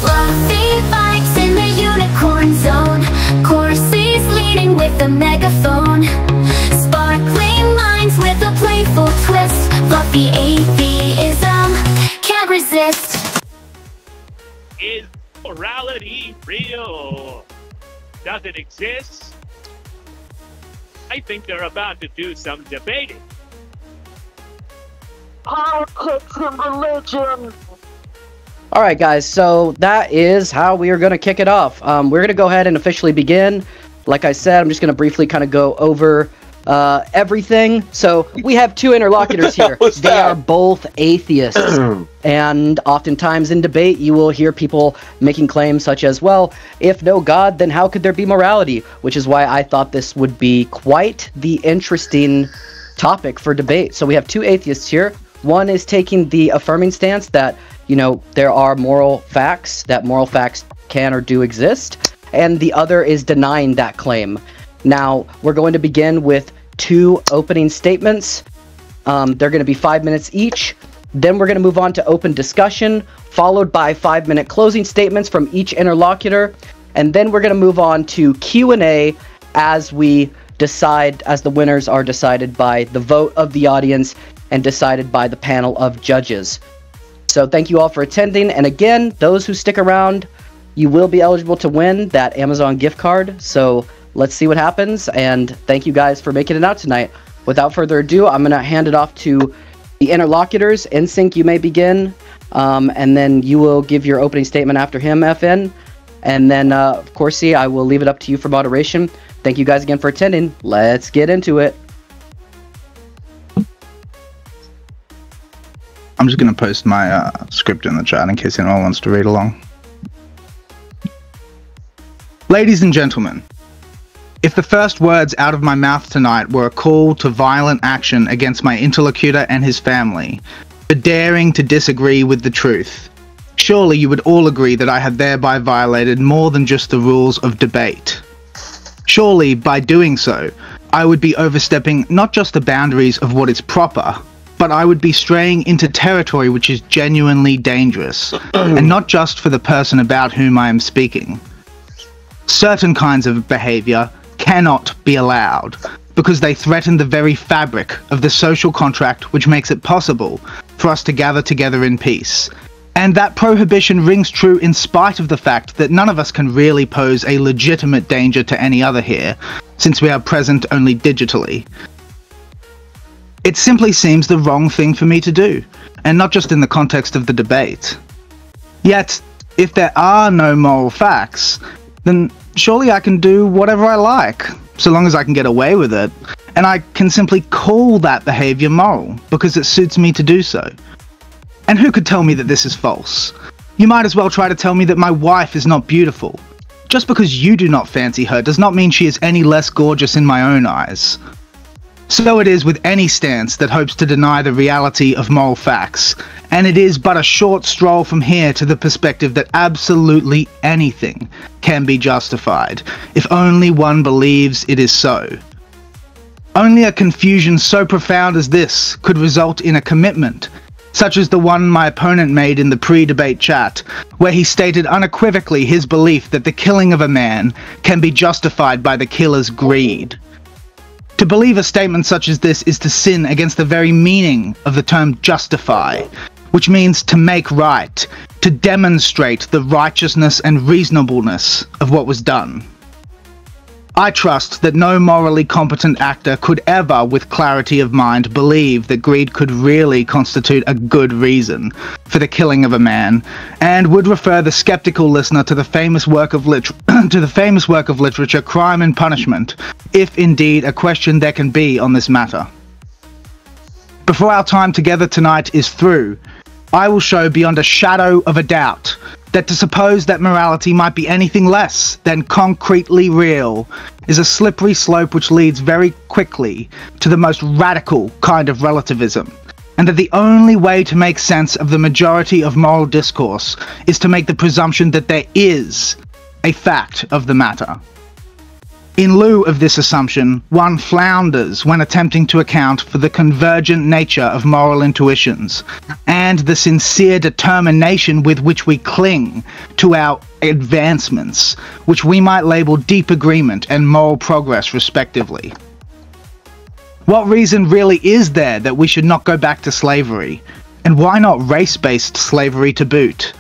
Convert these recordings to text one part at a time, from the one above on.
Fluffy vibes in the unicorn zone. Corsi's leading with a megaphone. Sparkling minds with a playful twist. Fluffy atheism can't resist. Is morality real? Does it exist? I think they're about to do some debating. Politics and religion. Alright guys, so that is how we are going to kick it off. We're going to go ahead and officially begin. Like I said, I'm just going to briefly kind of go over everything. So we have two interlocutors here. They are both atheists. And oftentimes in debate, you will hear people making claims such as, well, if no God, then how could there be morality? Which is why I thought this would be quite the interesting topic for debate. So we have two atheists here. One is taking the affirming stance that, you know, there are moral facts, that moral facts can or do exist. And the other is denying that claim. Now, we're going to begin with two opening statements. They're going to be 5 minutes each. Then we're going to move on to open discussion, followed by 5-minute closing statements from each interlocutor. And then we're going to move on to Q&A as we decide, as the winners are decided by the vote of the audience and decided by the panel of judges. So thank you all for attending. And again, those who stick around, you will be eligible to win that Amazon gift card. So let's see what happens. And thank you guys for making it out tonight. Without further ado, I'm going to hand it off to the interlocutors. NSYNC, you may begin. And then you will give your opening statement after him, FN. And then, of course, I will leave it up to you for moderation. Thank you guys again for attending. Let's get into it. I'm just going to post my script in the chat in case anyone wants to read along. Ladies and gentlemen, if the first words out of my mouth tonight were a call to violent action against my interlocutor and his family for daring to disagree with the truth, surely you would all agree that I have thereby violated more than just the rules of debate. Surely, by doing so, I would be overstepping not just the boundaries of what is proper, but I would be straying into territory which is genuinely dangerous, and not just for the person about whom I am speaking. Certain kinds of behavior cannot be allowed, because they threaten the very fabric of the social contract which makes it possible for us to gather together in peace. And that prohibition rings true in spite of the fact that none of us can really pose a legitimate danger to any other here, since we are present only digitally. It simply seems the wrong thing for me to do, and not just in the context of the debate. Yet, if there are no moral facts, then surely I can do whatever I like, so long as I can get away with it, and I can simply call that behavior moral, because it suits me to do so. And who could tell me that this is false? You might as well try to tell me that my wife is not beautiful. Just because you do not fancy her does not mean she is any less gorgeous in my own eyes. So it is with any stance that hopes to deny the reality of moral facts, and it is but a short stroll from here to the perspective that absolutely anything can be justified, if only one believes it is so. Only a confusion so profound as this could result in a commitment, such as the one my opponent made in the pre-debate chat, where he stated unequivocally his belief that the killing of a man can be justified by the killer's greed. To believe a statement such as this is to sin against the very meaning of the term justify, which means to make right, to demonstrate the righteousness and reasonableness of what was done. I trust that no morally competent actor could ever, with clarity of mind, believe that greed could really constitute a good reason for the killing of a man, and would refer the skeptical listener to the famous work of literature, Crime and Punishment, if indeed a question there can be on this matter. Before our time together tonight is through, I will show beyond a shadow of a doubt that to suppose that morality might be anything less than concretely real is a slippery slope which leads very quickly to the most radical kind of relativism, and that the only way to make sense of the majority of moral discourse is to make the presumption that there is a fact of the matter. In lieu of this assumption, one flounders when attempting to account for the convergent nature of moral intuitions and the sincere determination with which we cling to our advancements, which we might label deep agreement and moral progress respectively. What reason really is there that we should not go back to slavery? And why not race-based slavery to boot?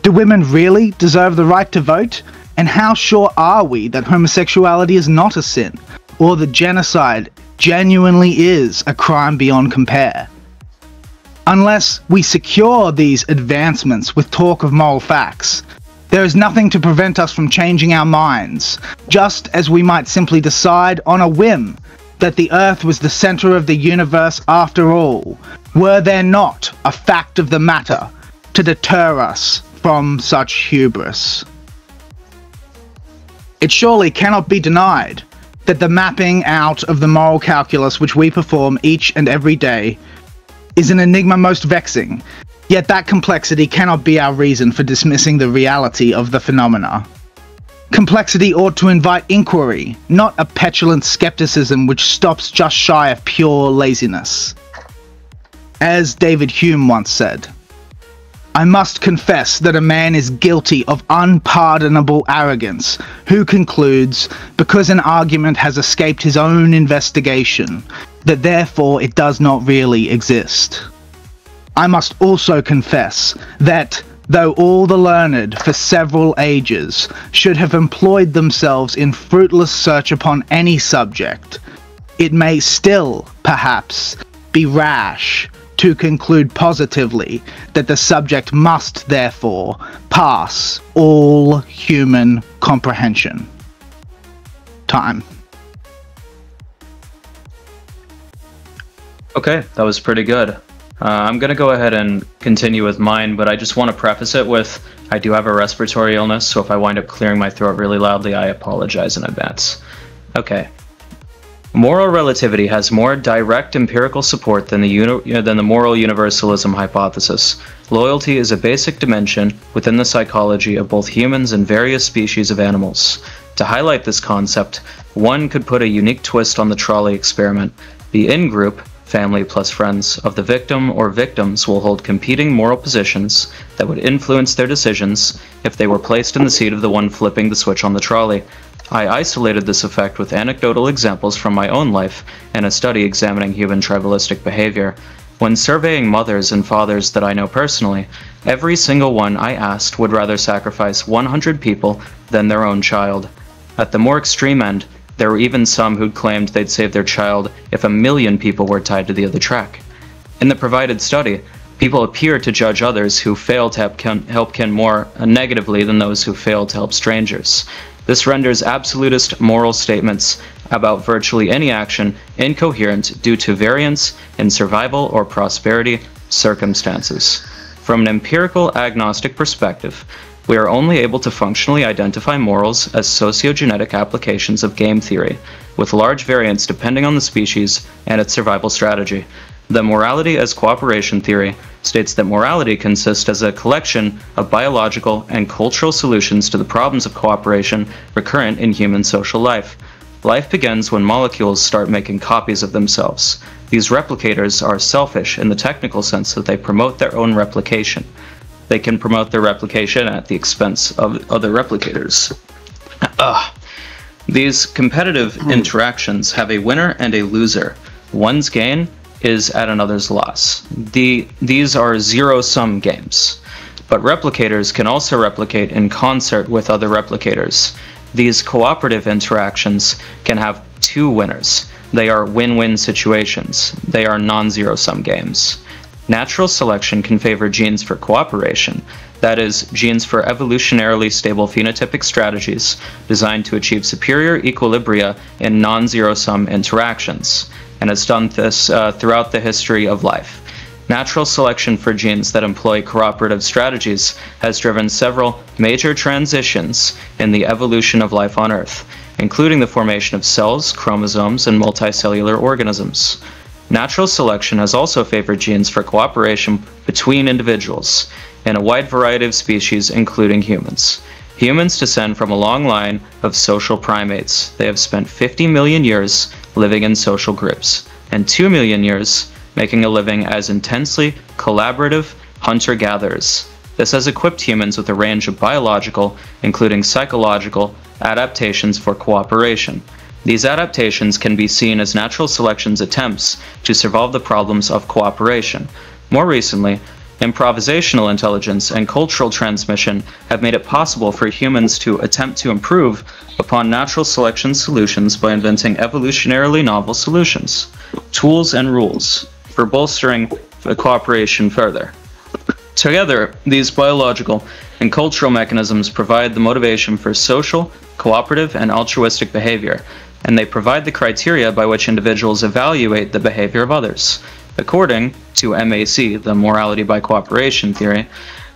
Do women really deserve the right to vote? And how sure are we that homosexuality is not a sin, or that genocide genuinely is a crime beyond compare? Unless we secure these advancements with talk of moral facts, there is nothing to prevent us from changing our minds, just as we might simply decide on a whim that the Earth was the center of the universe after all, were there not a fact of the matter to deter us from such hubris. It surely cannot be denied that the mapping out of the moral calculus which we perform each and every day is an enigma most vexing, yet that complexity cannot be our reason for dismissing the reality of the phenomena. Complexity ought to invite inquiry, not a petulant skepticism which stops just shy of pure laziness. As David Hume once said, I must confess that a man is guilty of unpardonable arrogance who concludes, because an argument has escaped his own investigation, that therefore it does not really exist. I must also confess that, though all the learned for several ages should have employed themselves in fruitless search upon any subject, it may still, perhaps, be rash to conclude positively that the subject must therefore pass all human comprehension. Time. Okay, that was pretty good. I'm going to go ahead and continue with mine, but I just want to preface it with, I do have a respiratory illness, so if I wind up clearing my throat really loudly, I apologize in advance. Okay. Moral relativity has more direct empirical support than the moral universalism hypothesis. Loyalty is a basic dimension within the psychology of both humans and various species of animals. To highlight this concept, one could put a unique twist on the trolley experiment. The in-group, family plus friends, of the victim or victims will hold competing moral positions that would influence their decisions if they were placed in the seat of the one flipping the switch on the trolley. I isolated this effect with anecdotal examples from my own life and a study examining human tribalistic behavior. When surveying mothers and fathers that I know personally, every single one I asked would rather sacrifice 100 people than their own child. At the more extreme end, there were even some who'd claimed they'd save their child if 1 million people were tied to the other track. In the provided study, people appear to judge others who fail to help kin more negatively than those who fail to help strangers. This renders absolutist moral statements about virtually any action incoherent due to variance in survival or prosperity circumstances. From an empirical agnostic perspective, we are only able to functionally identify morals as sociogenetic applications of game theory, with large variance depending on the species and its survival strategy. The morality as cooperation theory states that morality consists as a collection of biological and cultural solutions to the problems of cooperation recurrent in human social life. Life begins when molecules start making copies of themselves. These replicators are selfish in the technical sense that they promote their own replication. They can promote their replication at the expense of other replicators. These competitive interactions have a winner and a loser. One's gain is at another's loss. These are zero-sum games. But replicators can also replicate in concert with other replicators. These cooperative interactions can have two winners. They are win-win situations. They are non-zero-sum games. Natural selection can favor genes for cooperation, that is, genes for evolutionarily stable phenotypic strategies designed to achieve superior equilibria in non-zero-sum interactions, and has done this throughout the history of life. Natural selection for genes that employ cooperative strategies has driven several major transitions in the evolution of life on Earth, including the formation of cells, chromosomes, and multicellular organisms. Natural selection has also favored genes for cooperation between individuals in a wide variety of species, including humans. Humans descend from a long line of social primates. They have spent 50 million years living in social groups, and 2 million years making a living as intensely collaborative hunter-gatherers. This has equipped humans with a range of biological, including psychological, adaptations for cooperation. These adaptations can be seen as natural selection's attempts to solve the problems of cooperation. More recently, improvisational intelligence and cultural transmission have made it possible for humans to attempt to improve upon natural selection solutions by inventing evolutionarily novel solutions, tools, and rules for bolstering cooperation further. Together, these biological and cultural mechanisms provide the motivation for social, cooperative, and altruistic behavior, and they provide the criteria by which individuals evaluate the behavior of others. According to MAC, the morality by cooperation theory,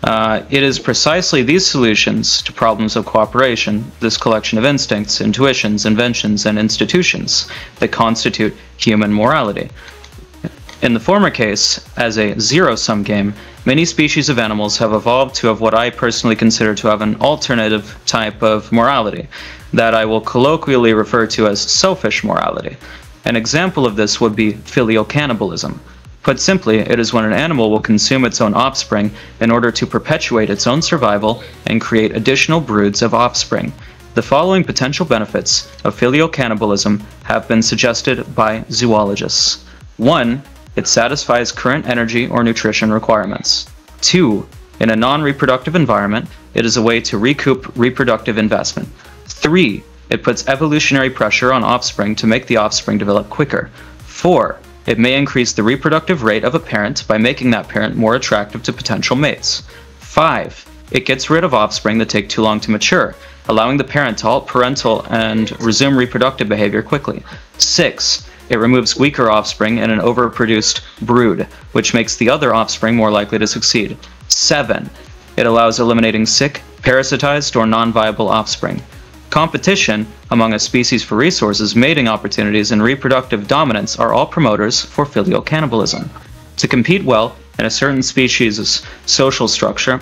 it is precisely these solutions to problems of cooperation, this collection of instincts, intuitions, inventions, and institutions, that constitute human morality. In the former case, as a zero-sum game, many species of animals have evolved to have what I personally consider to have an alternative type of morality, that I will colloquially refer to as selfish morality. An example of this would be filial cannibalism. Put simply, it is when an animal will consume its own offspring in order to perpetuate its own survival and create additional broods of offspring. The following potential benefits of filial cannibalism have been suggested by zoologists. 1. It satisfies current energy or nutrition requirements. 2. In a non-reproductive environment, it is a way to recoup reproductive investment. 3. It puts evolutionary pressure on offspring to make the offspring develop quicker. 4. It may increase the reproductive rate of a parent by making that parent more attractive to potential mates. 5. It gets rid of offspring that take too long to mature, allowing the parent to halt parental and resume reproductive behavior quickly. 6. It removes weaker offspring in an overproduced brood, which makes the other offspring more likely to succeed. 7. It allows eliminating sick, parasitized, or non-viable offspring. Competition among a species for resources, mating opportunities, and reproductive dominance are all promoters for filial cannibalism. To compete well in a certain species' social structure,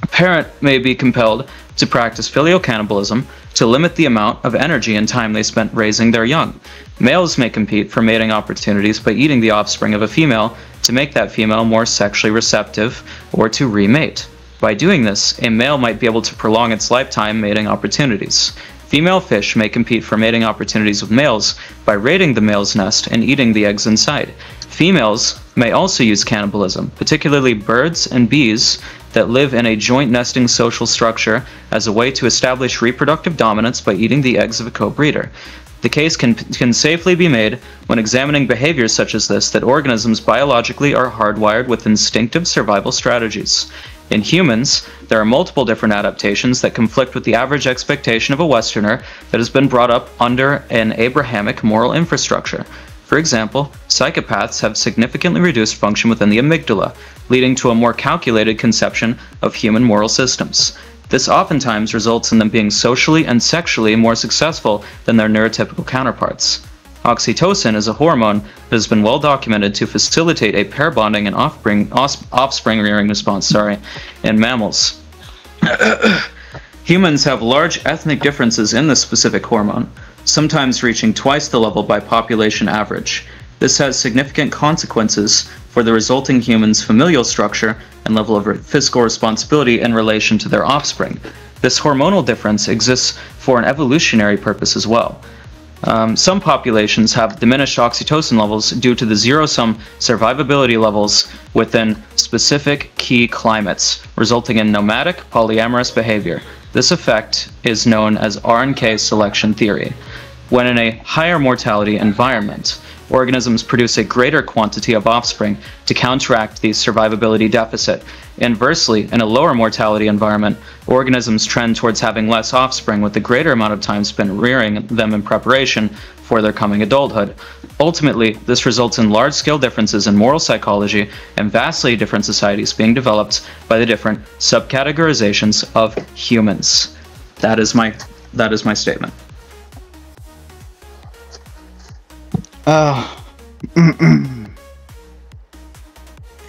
a parent may be compelled to practice filial cannibalism to limit the amount of energy and time they spent raising their young. Males may compete for mating opportunities by eating the offspring of a female to make that female more sexually receptive or to remate. By doing this, a male might be able to prolong its lifetime mating opportunities. Female fish may compete for mating opportunities with males by raiding the male's nest and eating the eggs inside. Females may also use cannibalism, particularly birds and bees that live in a joint nesting social structure, as a way to establish reproductive dominance by eating the eggs of a co-breeder. The case can safely be made when examining behaviors such as this that organisms biologically are hardwired with instinctive survival strategies. In humans, there are multiple different adaptations that conflict with the average expectation of a Westerner that has been brought up under an Abrahamic moral infrastructure. For example, psychopaths have significantly reduced function within the amygdala, leading to a more calculated conception of human moral systems. This oftentimes results in them being socially and sexually more successful than their neurotypical counterparts. Oxytocin is a hormone that has been well documented to facilitate a pair bonding and offspring rearing response in mammals. Humans have large ethnic differences in this specific hormone, sometimes reaching twice the level by population average. This has significant consequences for the resulting human's familial structure and level of fiscal responsibility in relation to their offspring. This hormonal difference exists for an evolutionary purpose as well. Some populations have diminished oxytocin levels due to the zero-sum survivability levels within specific key climates, resulting in nomadic polyamorous behavior. This effect is known as RNK selection theory. When in a higher mortality environment, organisms produce a greater quantity of offspring to counteract the survivability deficit. Inversely, in a lower mortality environment, organisms trend towards having less offspring with a greater amount of time spent rearing them in preparation for their coming adulthood. Ultimately, this results in large-scale differences in moral psychology and vastly different societies being developed by the different subcategorizations of humans. That is my statement.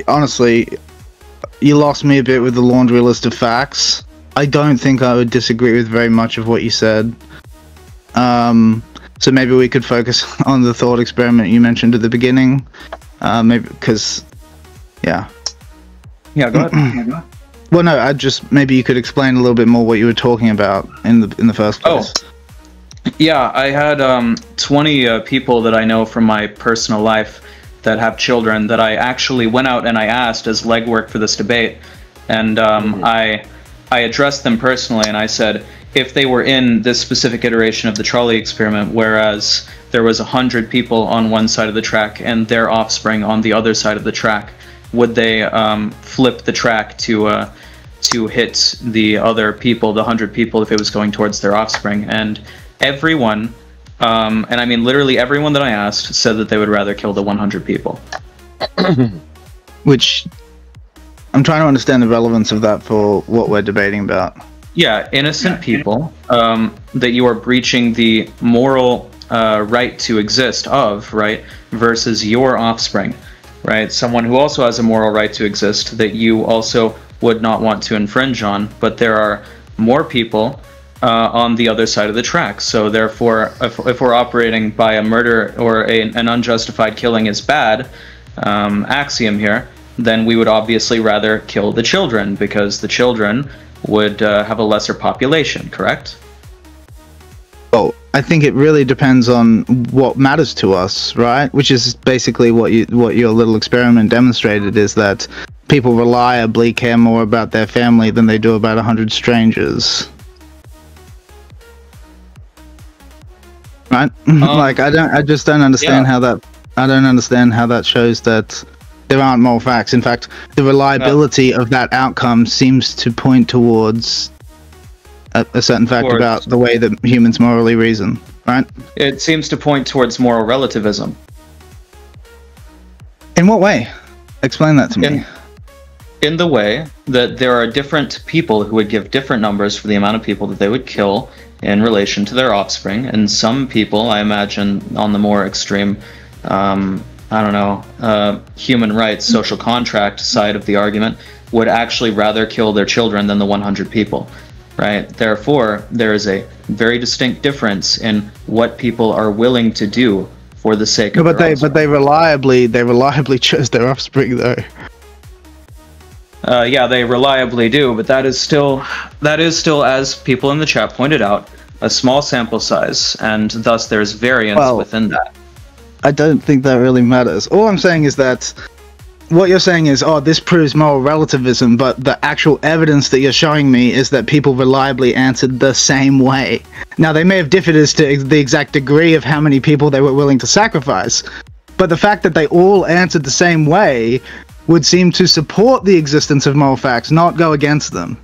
Honestly, you lost me a bit with the laundry list of facts. I don't think I would disagree with very much of what you said. So maybe we could focus on the thought experiment you mentioned at the beginning. Maybe because, yeah. Yeah, go ahead. Well, no, maybe you could explain a little bit more what you were talking about in the first place. Yeah, I had 20 people that I know from my personal life that have children that I actually went out and I asked as legwork for this debate, and I addressed them personally and I said, if they were in this specific iteration of the trolley experiment, whereas there was 100 people on one side of the track and their offspring on the other side of the track, would they flip the track to hit the other people, the 100 people, if it was going towards their offspring? And everyone, and I mean literally everyone that I asked, said that they would rather kill the 100 people. Which, I'm trying to understand the relevance of that for what we're debating about. Yeah, innocent people that you are breaching the moral right to exist of, right, versus your offspring, right? Someone who also has a moral right to exist that you also would not want to infringe on, but there are more people on the other side of the track. So therefore, if we're operating by a murder or an unjustified killing is bad axiom here, then we would obviously rather kill the children, because the children would have a lesser population, correct? Well, I think it really depends on what matters to us, right? Which is basically what your little experiment demonstrated, is that people reliably care more about their family than they do about 100 strangers. Right? Like, I just don't understand how that. I don't understand how that shows that there aren't moral facts. In fact, the reliability of that outcome seems to point towards a certain fact about the way that humans morally reason, right? It seems to point towards moral relativism. In what way? Explain that to me. In the way that there are different people who would give different numbers for the amount of people that they would kill in relation to their offspring, and some people, I imagine, on the more extreme, I don't know, human rights, social contract side of the argument, would actually rather kill their children than the 100 people, right? Therefore, there is a very distinct difference in what people are willing to do for the sake of their offspring. But they reliably chose their offspring, though. Yeah, they reliably do, but that is still, as people in the chat pointed out, a small sample size, and thus there's variance within that. I don't think that really matters. All I'm saying is that what you're saying is, oh, this proves moral relativism, but the actual evidence that you're showing me is that people reliably answered the same way. Now, they may have differed as to the exact degree of how many people they were willing to sacrifice, but the fact that they all answered the same way would seem to support the existence of moral facts, not go against them.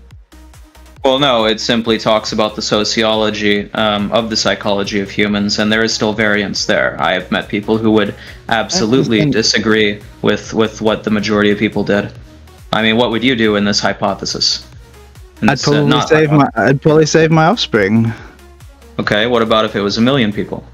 Well, no, it simply talks about the sociology of the psychology of humans, and there is still variance there. I have met people who would absolutely disagree with what the majority of people did. I mean, what would you do in this hypothesis? I'd probably save my offspring. Okay, what about if it was 1 million people?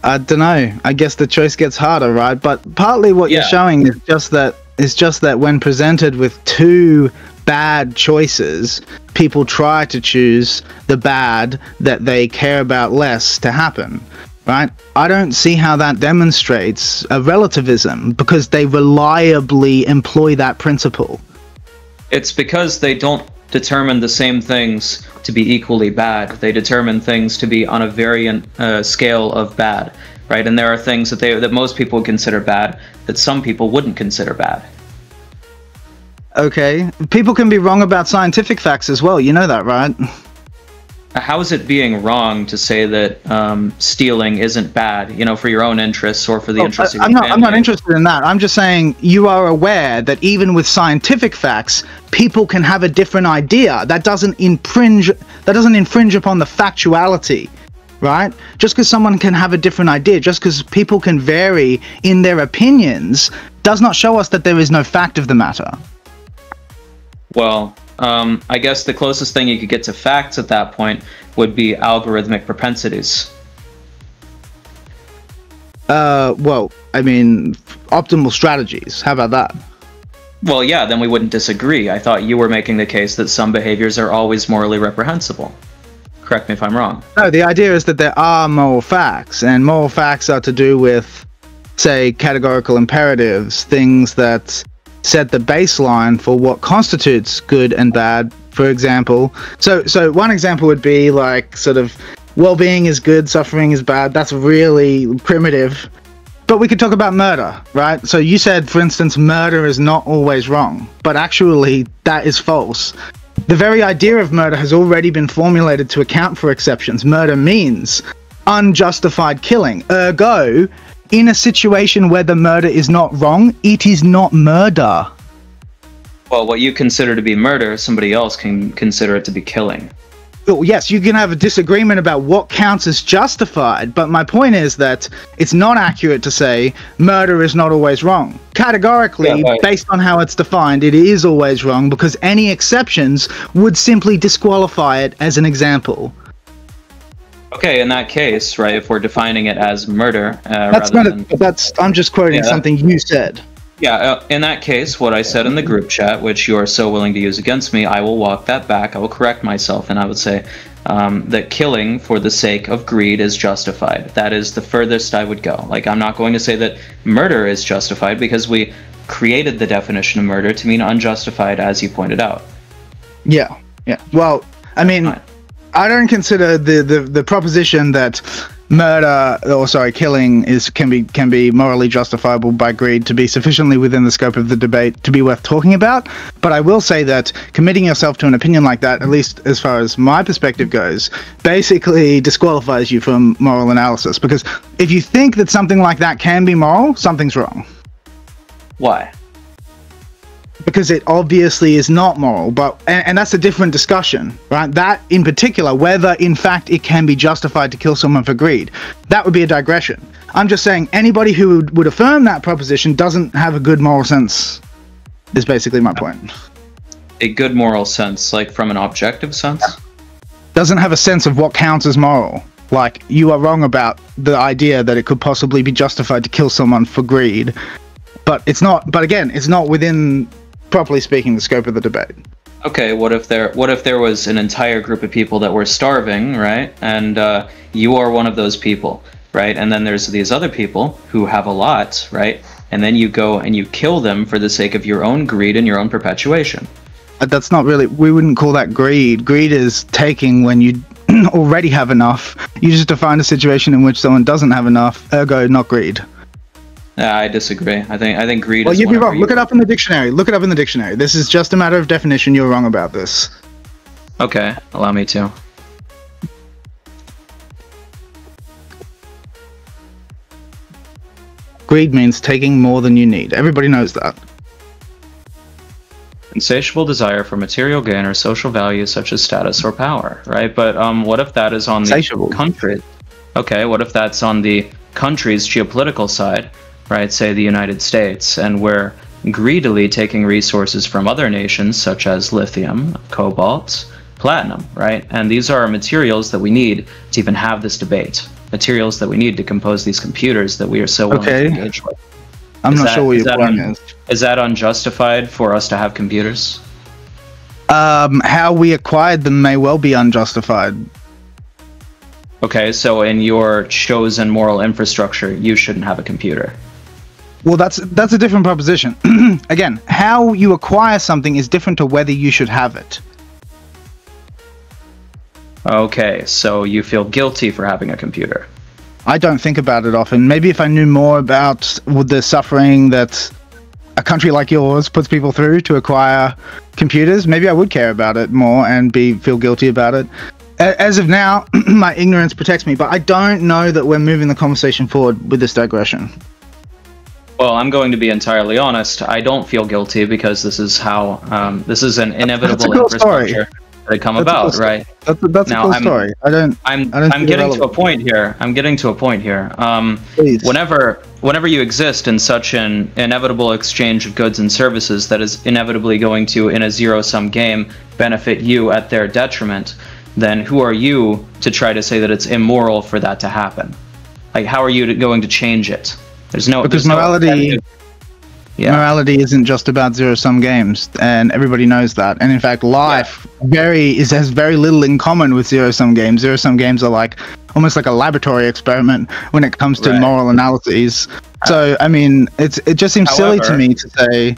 I don't know. I guess the choice gets harder, right? But partly what you're showing is just that when presented with two bad choices, people try to choose the bad that they care about less to happen, right? I don't see how that demonstrates a relativism, because they reliably employ that principle. It's because they don't determine the same things to be equally bad. They determine things to be on a variant scale of bad, right? And there are things that most people would consider bad that some people wouldn't consider bad. Okay, people can be wrong about scientific facts as well. You know that, right? How is it being wrong to say that stealing isn't bad, you know, for your own interests or for the interests of your family? I'm not interested in that. I'm just saying you are aware that even with scientific facts, people can have a different idea. That doesn't infringe upon the factuality, right? Just because someone can have a different idea, just because people can vary in their opinions, does not show us that there is no fact of the matter. Well, I guess the closest thing you could get to facts at that point would be algorithmic propensities. Well, I mean, optimal strategies. How about that? Well, yeah, then we wouldn't disagree. I thought you were making the case that some behaviors are always morally reprehensible. Correct me if I'm wrong. No, the idea is that there are moral facts, and moral facts are to do with, say, categorical imperatives, things that set the baseline for what constitutes good and bad. For example, so one example would be like sort of well-being is good, suffering is bad. That's really primitive. But we could talk about murder, right? So you said, for instance, murder is not always wrong, but actually that is false. The very idea of murder has already been formulated to account for exceptions. Murder means unjustified killing. Ergo, in a situation where the murder is not wrong, it is not murder. Well, what you consider to be murder, somebody else can consider it to be killing. Well, yes, you can have a disagreement about what counts as justified, but my point is that it's not accurate to say murder is not always wrong. Categorically, Yeah, right. based on how it's defined, it is always wrong because any exceptions would simply disqualify it as an example. Okay, in that case, right, if we're defining it as murder, That's rather not. than... I'm just quoting Yeah. something you said. Yeah, in that case, what I said in the group chat, which you are so willing to use against me, I will walk that back. I will correct myself, and I would say that killing for the sake of greed is justified. That is the furthest I would go. Like, I'm not going to say that murder is justified because we created the definition of murder to mean unjustified, as you pointed out. Yeah. Well, I mean, Fine. I don't consider the proposition that killing can be morally justifiable by greed to be sufficiently within the scope of the debate to be worth talking about. But I will say that committing yourself to an opinion like that, at least as far as my perspective goes, basically disqualifies you from moral analysis. Because if you think that something like that can be moral, something's wrong. Why? Because it obviously is not moral, but and that's a different discussion, right? That in particular, whether in fact it can be justified to kill someone for greed, that would be a digression. I'm just saying anybody who would affirm that proposition doesn't have a good moral sense, is basically my point. A good moral sense, like from an objective sense? Doesn't have a sense of what counts as moral. Like, you are wrong about the idea that it could possibly be justified to kill someone for greed, but it's not. But again, it's not within, properly speaking, the scope of the debate. Okay, what if there was an entire group of people that were starving, right? And you are one of those people, right? And then there's these other people who have a lot, right? And then you go and you kill them for the sake of your own greed and your own perpetuation. That's not really, we wouldn't call that greed. Greed is taking when you already have enough. You just define a situation in which someone doesn't have enough, ergo not greed. I disagree. I think greed Well, is you'd be whenever wrong. Look it up in the dictionary. Look it up in the dictionary. This is just a matter of definition. You're wrong about this. Okay, allow me to. Greed means taking more than you need. Everybody knows that. Insatiable desire for material gain or social value such as status or power, right? But what if that is on the Insatiable. country? Okay, what if that's on the country's geopolitical side, right? Say the United States, and we're greedily taking resources from other nations such as lithium, cobalt, platinum, right? And these are materials that we need to even have this debate. Materials that we need to compose these computers that we are so willing to engage with. I'm not sure what your point is. Is that unjustified for us to have computers? How we acquired them may well be unjustified. Okay, so in your chosen moral infrastructure, you shouldn't have a computer. Well, that's a different proposition. Again, how you acquire something is different to whether you should have it. Okay, so you feel guilty for having a computer. I don't think about it often. Maybe if I knew more about the suffering that a country like yours puts people through to acquire computers, maybe I would care about it more and feel guilty about it. As of now, my ignorance protects me, but I don't know that we're moving the conversation forward with this digression. Well, I'm going to be entirely honest. I don't feel guilty because this is how this is an inevitable infrastructure that come about, right? That's a cool story. I'm getting to a point here. Please. Whenever you exist in such an inevitable exchange of goods and services that is inevitably going to, in a zero-sum game, benefit you at their detriment, then who are you to try to say that it's immoral for that to happen? Like, how are you going to change it? There's no... Because there's no morality... objective- Yeah. Morality isn't just about zero-sum games, and everybody knows that. And in fact, life has very little in common with zero-sum games. Zero-sum games are like almost like a laboratory experiment when it comes to moral analyses. So, I mean, it just seems silly to me to say.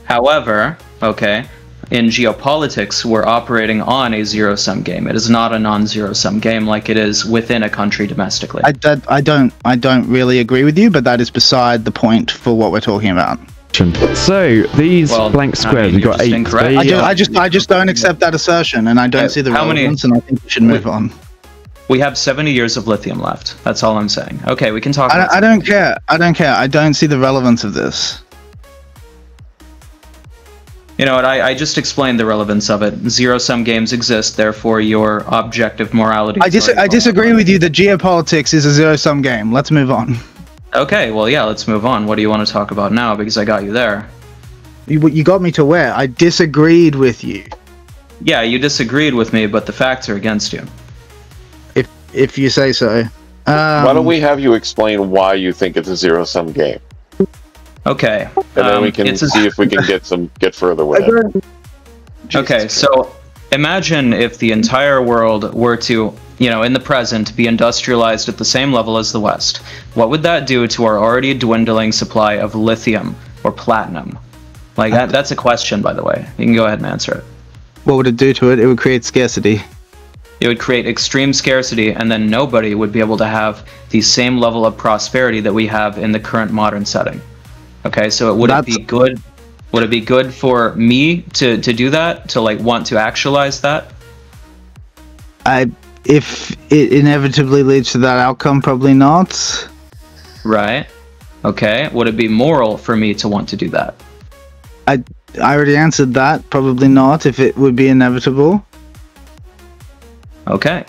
However, okay, in geopolitics, we're operating on a zero-sum game. It is not a non-zero-sum game like it is within a country domestically. I don't really agree with you, but that is beside the point for what we're talking about. So these blank squares, we've got 8. I just don't accept that assertion, and I don't see the relevance, and I think we should move on. We have 70 years of lithium left. That's all I'm saying. Okay, we can talk. I don't care. I don't care. I don't see the relevance of this. You know what, I just explained the relevance of it. Zero-sum games exist, therefore your objective morality... I disagree with you that geopolitics is a zero-sum game. Let's move on. Okay, well, yeah, let's move on. What do you want to talk about now? Because I got you there. You got me to where? I disagreed with you. Yeah, you disagreed with me, but the facts are against you. If you say so. Why don't we have you explain why you think it's a zero-sum game? Okay. And then we can see if we can get further with it. Okay, so imagine if the entire world were to, you know, in the present, be industrialized at the same level as the West. What would that do to our already dwindling supply of lithium or platinum? Like, that's a question, by the way. You can go ahead and answer it. What would it do to it? It would create scarcity. It would create extreme scarcity, and then nobody would be able to have the same level of prosperity that we have in the current modern setting. Okay, so would it be good? Would it be good for me to do that, to like want to actualize that? If it inevitably leads to that outcome, probably not. Right. Okay. Would it be moral for me to want to do that? I already answered that. Probably not. If it would be inevitable. Okay.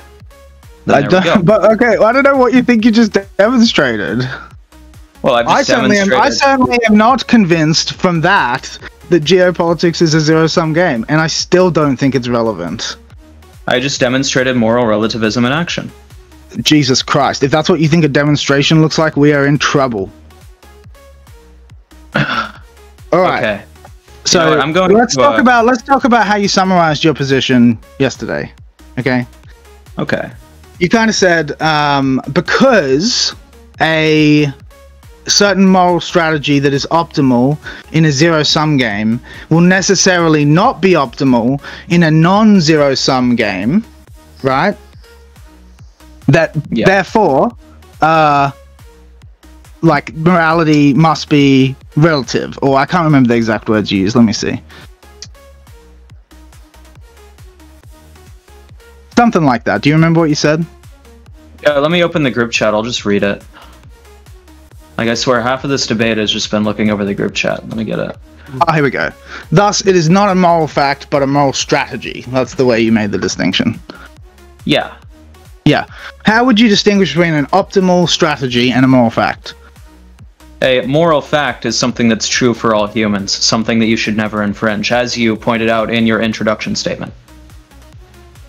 But okay, well, I don't know what you think you just demonstrated. Well, I certainly am not convinced from that geopolitics is a zero-sum game, and I still don't think it's relevant. I just demonstrated moral relativism in action. Jesus Christ! If that's what you think a demonstration looks like, we are in trouble. All right. Okay. So you know what, I'm going. Let's talk about how you summarized your position yesterday. Okay. Okay. You kind of said because a certain moral strategy that is optimal in a zero-sum game will necessarily not be optimal in a non-zero-sum game, right? Therefore, like, morality must be relative, or I can't remember the exact words you used. Let me see. Something like that. Do you remember what you said? Yeah, let me open the group chat. I'll just read it. Like, I swear, half of this debate has just been looking over the group chat. Let me get it. Oh, here we go. Thus, it is not a moral fact, but a moral strategy. That's the way you made the distinction. Yeah. Yeah. How would you distinguish between an optimal strategy and a moral fact? A moral fact is something that's true for all humans, something that you should never infringe, as you pointed out in your introduction statement.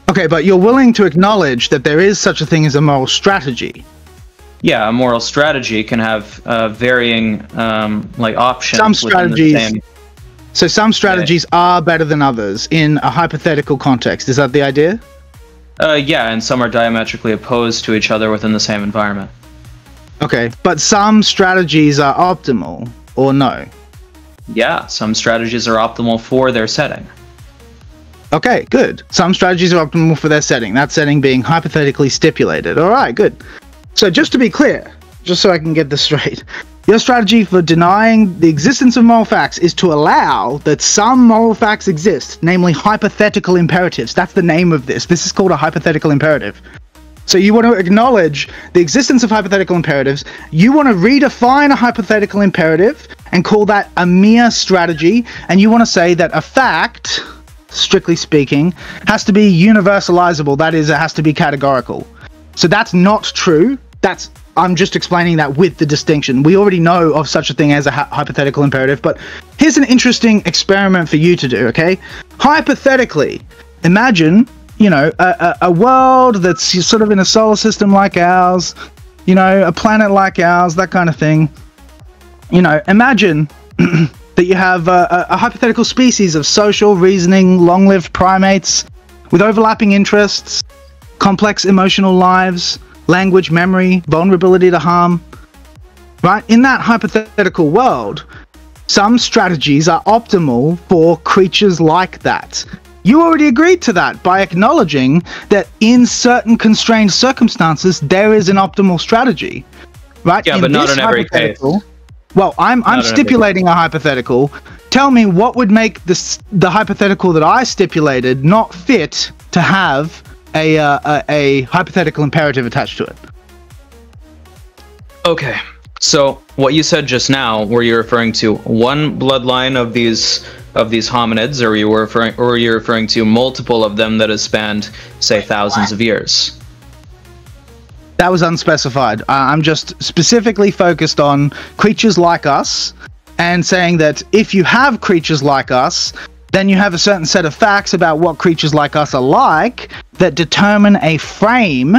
Okay, but you're willing to acknowledge that there is such a thing as a moral strategy. Yeah, a moral strategy can have varying like options. Some strategies. So some strategies are better than others in a hypothetical context. Is that the idea? Yeah, and some are diametrically opposed to each other within the same environment. Okay, but some strategies are optimal, or no? Yeah, some strategies are optimal for their setting. Okay, good. Some strategies are optimal for their setting. That setting being hypothetically stipulated. All right, good. So just to be clear, just so I can get this straight, your strategy for denying the existence of moral facts is to allow that some moral facts exist, namely hypothetical imperatives. That's the name of this. This is called a hypothetical imperative. So you want to acknowledge the existence of hypothetical imperatives. You want to redefine a hypothetical imperative and call that a mere strategy. And you want to say that a fact, strictly speaking, has to be universalizable. That is, it has to be categorical. So that's not true. I'm just explaining that with the distinction. We already know of such a thing as a hypothetical imperative, but here's an interesting experiment for you to do, okay? Hypothetically, imagine, you know, a world that's sort of in a solar system like ours, you know, a planet like ours, that kind of thing. you know, imagine that you have a hypothetical species of social, reasoning, long-lived primates with overlapping interests, complex emotional lives, language, memory, vulnerability to harm. Right? In that hypothetical world, some strategies are optimal for creatures like that. You already agreed to that by acknowledging that in certain constrained circumstances, there is an optimal strategy. Right? Yeah, but not in every case. Well, I'm stipulating a hypothetical. Tell me what would make the hypothetical that I stipulated not fit to have a hypothetical imperative attached to it. Okay, so what you said just now, were you referring to one bloodline of these hominids, or were you referring to multiple of them that have spanned, say, thousands of years? That was unspecified. I'm just specifically focused on creatures like us, and saying that if you have creatures like us, then you have a certain set of facts about what creatures like us are like that determine a frame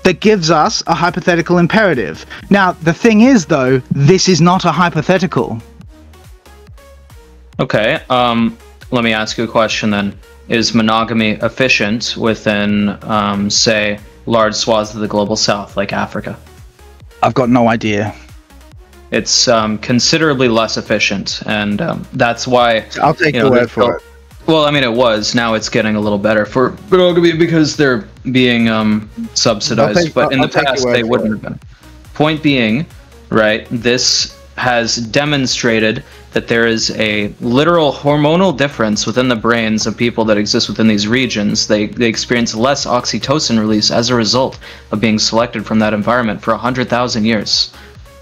that gives us a hypothetical imperative. Now, the thing is, though, this is not a hypothetical. Okay, let me ask you a question then. Is monogamy efficient within, say, large swaths of the global south, like Africa? I've got no idea. It's considerably less efficient, and that's why... I'll take your word for it. Well, I mean, it was. Now it's getting a little better for monogamy because they're being subsidized, but in the past they wouldn't have been. Point being, right, this has demonstrated that there is a literal hormonal difference within the brains of people that exist within these regions. They experience less oxytocin release as a result of being selected from that environment for 100,000 years.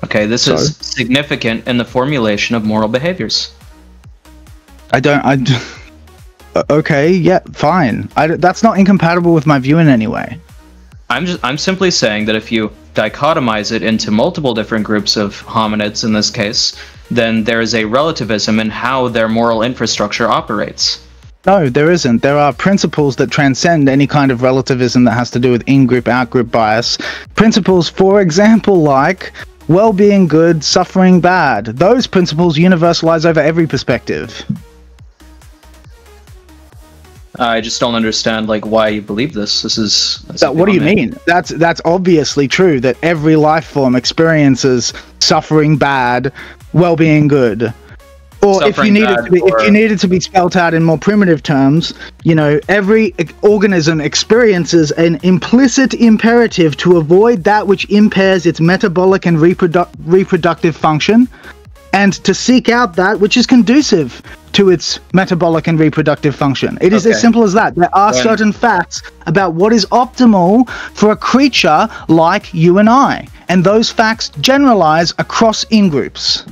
Okay, this is significant in the formulation of moral behaviors. Okay, yeah, fine. That's not incompatible with my view in any way. I'm simply saying that if you dichotomize it into multiple different groups of hominids in this case, then there is a relativism in how their moral infrastructure operates. No, there isn't. There are principles that transcend any kind of relativism that has to do with in-group, out-group bias. Principles, for example, like well-being good, suffering bad. Those principles universalize over every perspective. I just don't understand, like, why you believe this. This is... What do you mean? That's obviously true, that every life form experiences suffering bad, well-being good. Or if you needed to be spelt out in more primitive terms, you know, every organism experiences an implicit imperative to avoid that which impairs its metabolic and reproductive function, and to seek out that which is conducive to its metabolic and reproductive function. It is as simple as that. There are certain facts about what is optimal for a creature like you and I, and those facts generalize across in-groups.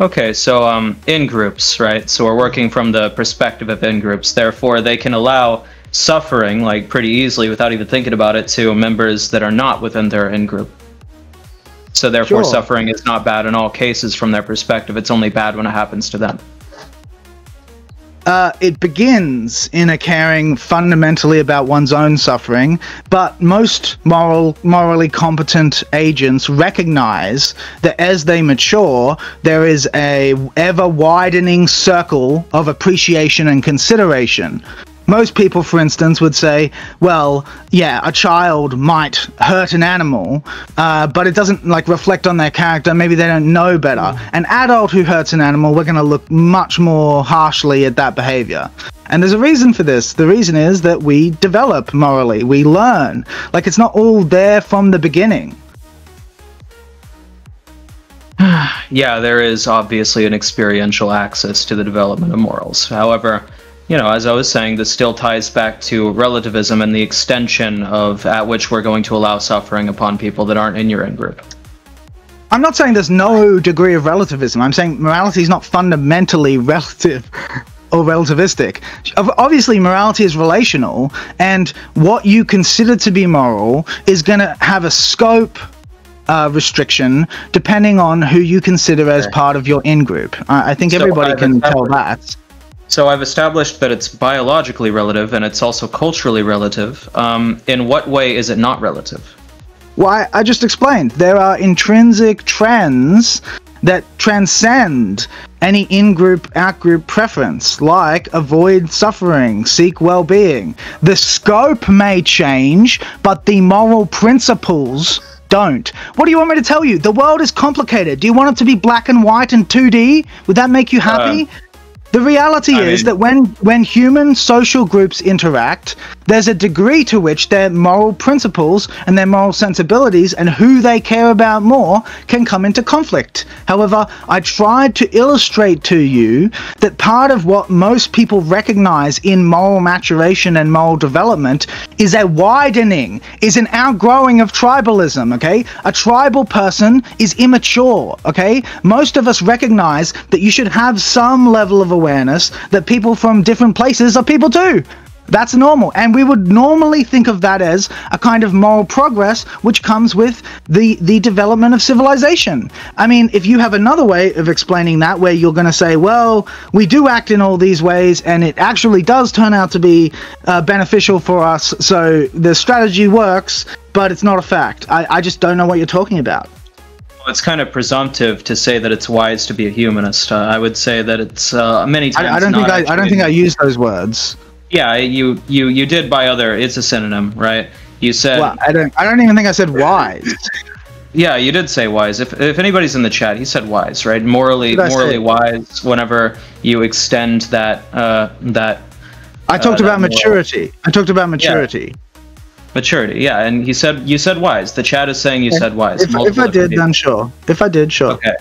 Okay, so in-groups, right? So we're working from the perspective of in-groups. Therefore, they can allow suffering, like, pretty easily without even thinking about it, to members that are not within their in-group. So therefore, suffering is not bad in all cases from their perspective. It's only bad when it happens to them. It begins in a caring fundamentally about one's own suffering, but most morally competent agents recognize that as they mature, there is a ever-widening circle of appreciation and consideration. Most people, for instance, would say, well, yeah, a child might hurt an animal, but it doesn't, like, reflect on their character. Maybe they don't know better. An adult who hurts an animal, we're going to look much more harshly at that behavior. And there's a reason for this. The reason is that we develop morally. We learn. Like, it's not all there from the beginning. Yeah, there is obviously an experiential access to the development of morals. However, you know, as I was saying, this still ties back to relativism and the extension of at which we're going to allow suffering upon people that aren't in your in-group. I'm not saying there's no degree of relativism. I'm saying morality is not fundamentally relative or relativistic. Obviously, morality is relational, and what you consider to be moral is going to have a scope restriction depending on who you consider as part of your in-group. I think everybody can tell that. So I've established that it's biologically relative and it's also culturally relative. In what way is it not relative? Well, I just explained. There are intrinsic trends that transcend any in-group, out-group preference, like avoid suffering, seek well-being. The scope may change, but the moral principles don't. What do you want me to tell you? The world is complicated. Do you want it to be black and white and 2D? Would that make you happy? The reality is that when human social groups interact, there's a degree to which their moral principles and their moral sensibilities and who they care about more can come into conflict. However, I tried to illustrate to you that part of what most people recognize in moral maturation and moral development is a widening, is an outgrowing of tribalism, okay? A tribal person is immature, okay? Most of us recognize that you should have some level of awareness that people from different places are people too. That's normal, and we would normally think of that as a kind of moral progress which comes with the development of civilization. I mean, if you have another way of explaining that where you're going to say, well, we do act in all these ways and it actually does turn out to be beneficial for us, so the strategy works, but it's not a fact. I just don't know what you're talking about. Well, it's kind of presumptive to say that it's wise to be a humanist. I would say that it's many times. I don't think I use those words. Yeah, you did by other. It's a synonym, right? You said. Well, I don't even think I said wise. Yeah, you did say wise. If anybody's in the chat, he said wise, right? Morally wise. Whenever you extend that I talked about maturity. I talked about maturity. Yeah. Maturity, yeah, and you said wise. The chat is saying you said wise. If I did, then sure. If I did, sure. Okay.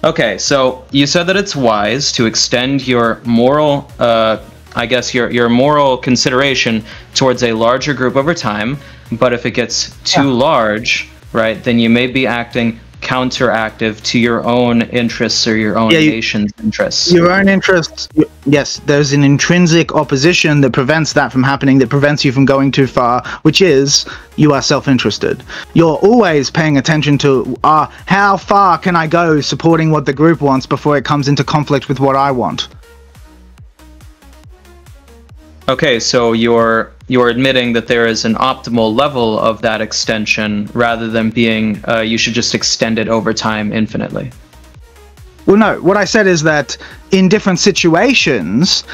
Okay, so you said that it's wise to extend your moral, I guess your moral consideration towards a larger group over time, but if it gets too large, right, then you may be acting counteractive to your own interests or your own nation's interests. Your own interests, yes, there's an intrinsic opposition that prevents that from happening, that prevents you from going too far, which is you are self-interested. You're always paying attention to how far can I go supporting what the group wants before it comes into conflict with what I want. Okay, so you're admitting that there is an optimal level of that extension rather than being you should just extend it over time infinitely. Well, no, what I said is that in different situations,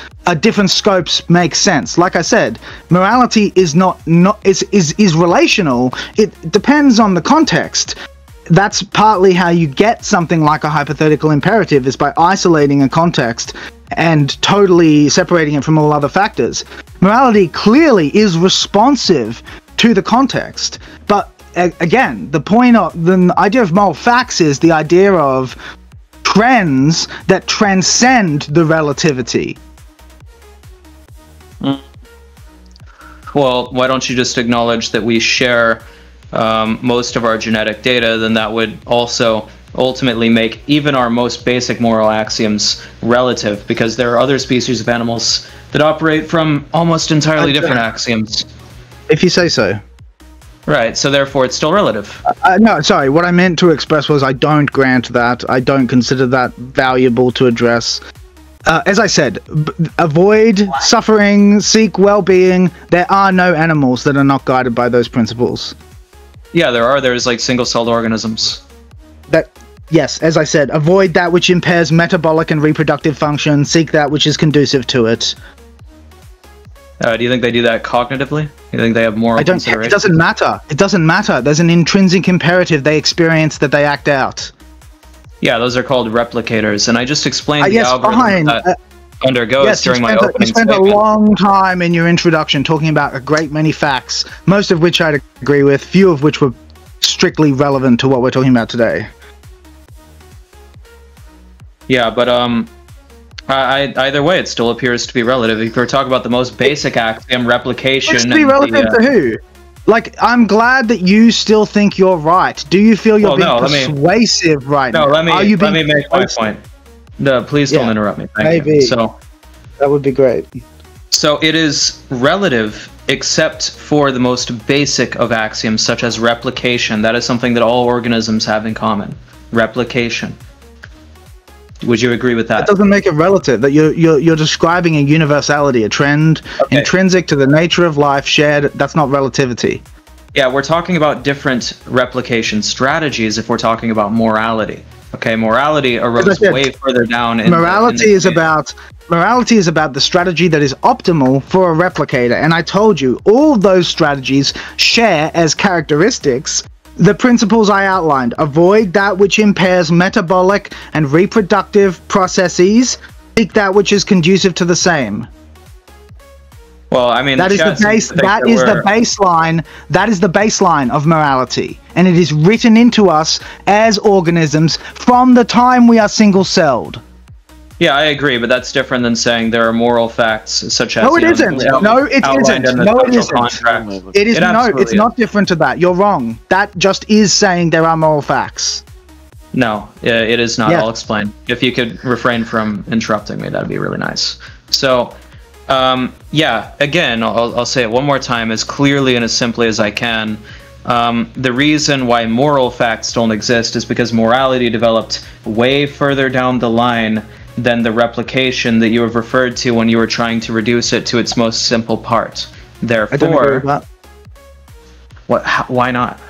different scopes make sense. Like I said, morality is is relational. It depends on the context. That's partly how you get something like a hypothetical imperative, is by isolating a context and totally separating it from all other factors. Morality clearly is responsive to the context, but again, the idea of moral facts is the idea of trends that transcend the relativity. Well, why don't you just acknowledge that we share most of our genetic data? Then that would also ultimately make even our most basic moral axioms relative, because there are other species of animals that operate from almost entirely different axioms. If you say so. Right, so therefore it's still relative. No, sorry, what I meant to express was I don't grant that. I don't consider that valuable to address. As I said, avoid suffering, seek well-being. There are no animals that are not guided by those principles. Yeah, there are. There's like single-celled organisms. Yes, as I said, avoid that which impairs metabolic and reproductive function. Seek that which is conducive to it. Do you think they do that cognitively? You think they have moral consideration? It doesn't matter. It doesn't matter. There's an intrinsic imperative they experience that they act out. Yeah, those are called replicators, and I just explained the algorithm that undergoes during my opening statement. You spent a long time in your introduction talking about a great many facts, most of which I'd agree with, few of which were strictly relevant to what we're talking about today. Yeah, but either way, it still appears to be relative. If we're talking about the most basic axiom, replication... It's be relative to who? Like, I'm glad that you still think you're right. Do you feel you're being persuasive right now? No, let me make my point. No, please don't interrupt me. Thank you. So, that would be great. So it is relative, except for the most basic of axioms, such as replication. That is something that all organisms have in common. Replication. Would you agree with that? That doesn't make it relative. That you're describing a universality, a trend intrinsic to the nature of life, shared. That's not relativity. Yeah, we're talking about different replication strategies if we're talking about morality. Okay, morality arose way further down. Morality is about the strategy that is optimal for a replicator, and I told you all those strategies share as characteristics the principles I outlined. Avoid that which impairs metabolic and reproductive processes. Seek that which is conducive to the same. Well, I mean, that is the baseline. That is the baseline of morality, and it is written into us as organisms from the time we are single-celled. Yeah, I agree, but that's different than saying there are moral facts such as. No, it isn't. No, it isn't. No, it isn't. It is no. It's not different to that. You're wrong. That just is saying there are moral facts. No, it is not. Yeah. I'll explain. If you could refrain from interrupting me, that'd be really nice. So. Yeah, again, I'll say it one more time as clearly and as simply as I can. The reason why moral facts don't exist is because morality developed way further down the line than the replication that you have referred to when you were trying to reduce it to its most simple part. Therefore, I don't agree with that. Why not?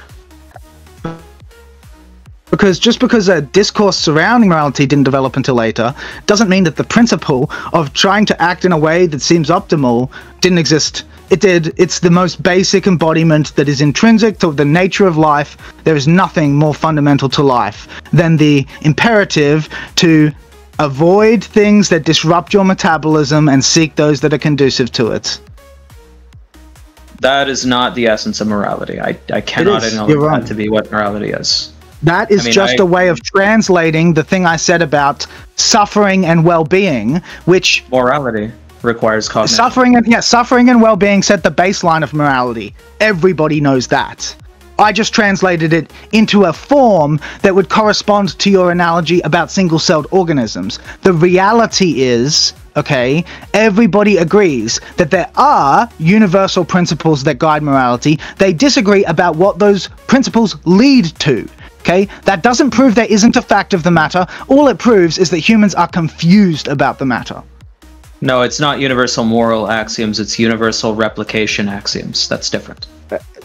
Because just because a discourse surrounding morality didn't develop until later, doesn't mean that the principle of trying to act in a way that seems optimal didn't exist. It did. It's the most basic embodiment that is intrinsic to the nature of life. There is nothing more fundamental to life than the imperative to avoid things that disrupt your metabolism and seek those that are conducive to it. That is not the essence of morality. I cannot acknowledge that to be what morality is. That is just a way of translating the thing I said about suffering and well-being, which morality requires cognitive. Suffering and well-being set the baseline of morality. Everybody knows that. I just translated it into a form that would correspond to your analogy about single-celled organisms. The reality is, okay, everybody agrees that there are universal principles that guide morality. They disagree about what those principles lead to. Okay, that doesn't prove there isn't a fact of the matter. All it proves is that humans are confused about the matter. No, it's not universal moral axioms, it's universal replication axioms. That's different.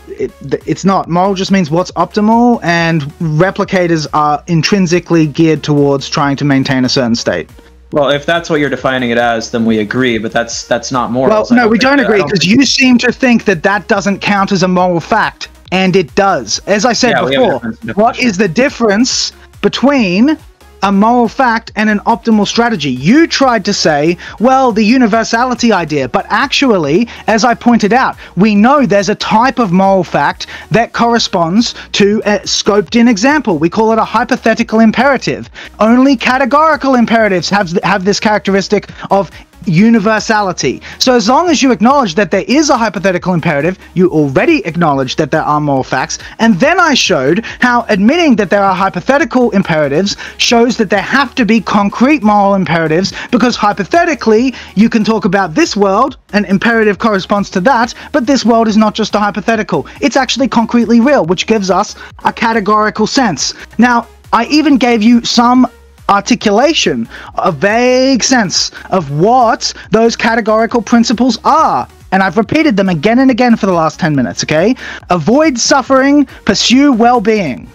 It's not. Moral just means what's optimal, and replicators are intrinsically geared towards trying to maintain a certain state. Well, if that's what you're defining it as, then we agree, but that's not moral. Well, no, we don't agree, because you seem to think that that doesn't count as a moral fact. And it does. As I said before, what is the difference between a moral fact and an optimal strategy? You tried to say, well, the universality idea, but actually, as I pointed out, we know there's a type of moral fact that corresponds to a scoped-in example. We call it a hypothetical imperative. Only categorical imperatives have this characteristic of universality. So as long as you acknowledge that there is a hypothetical imperative, you already acknowledge that there are moral facts, and then I showed how admitting that there are hypothetical imperatives shows that there have to be concrete moral imperatives, because hypothetically you can talk about this world, an imperative corresponds to that, but this world is not just a hypothetical. It's actually concretely real, which gives us a categorical sense. Now, I even gave you some articulation, a vague sense of what those categorical principles are. And I've repeated them again and again for the last 10 minutes, okay? Avoid suffering, pursue well-being.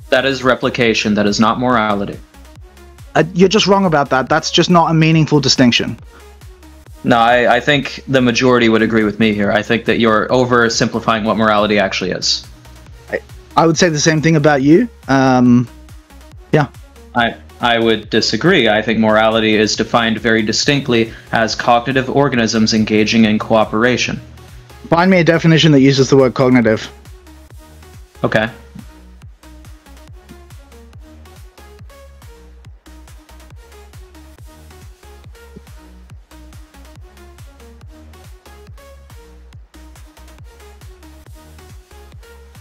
That is replication, that is not morality. You're just wrong about that. That's just not a meaningful distinction. No, I think the majority would agree with me here. I think that you're oversimplifying what morality actually is. I would say the same thing about you. Yeah. I would disagree. I think morality is defined very distinctly as cognitive organisms engaging in cooperation. Find me a definition that uses the word cognitive. Okay.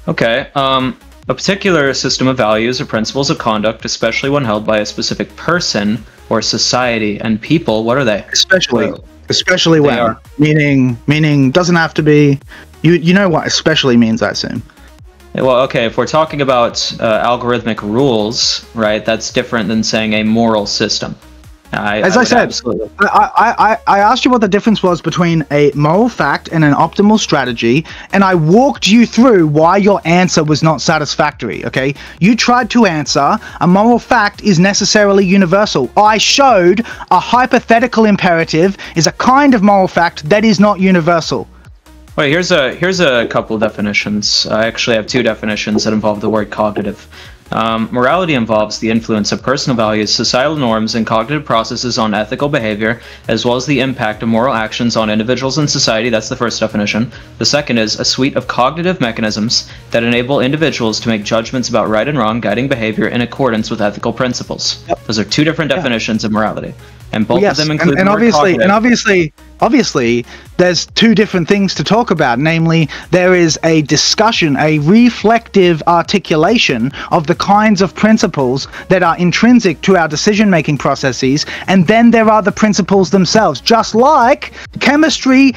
Okay, a particular system of values or principles of conduct, especially when held by a specific person or society and people, what are they? Especially when. Meaning doesn't have to be, you know what especially means, I assume. Well, okay, if we're talking about algorithmic rules, right, that's different than saying a moral system. As I said, I asked you what the difference was between a moral fact and an optimal strategy, and I walked you through why your answer was not satisfactory, okay? You tried to answer, a moral fact is necessarily universal. I showed a hypothetical imperative is a kind of moral fact that is not universal. Wait, here's a couple definitions. I actually have two definitions that involve the word cognitive. Morality involves the influence of personal values, societal norms, and cognitive processes on ethical behavior, as well as the impact of moral actions on individuals and society. That's the first definition. The second is a suite of cognitive mechanisms that enable individuals to make judgments about right and wrong, guiding behavior in accordance with ethical principles. Yep. Those are two different definitions of morality. And both of them include obviously, there's two different things to talk about. Namely, there is a discussion, a reflective articulation of the kinds of principles that are intrinsic to our decision-making processes, and then there are the principles themselves. Just like chemistry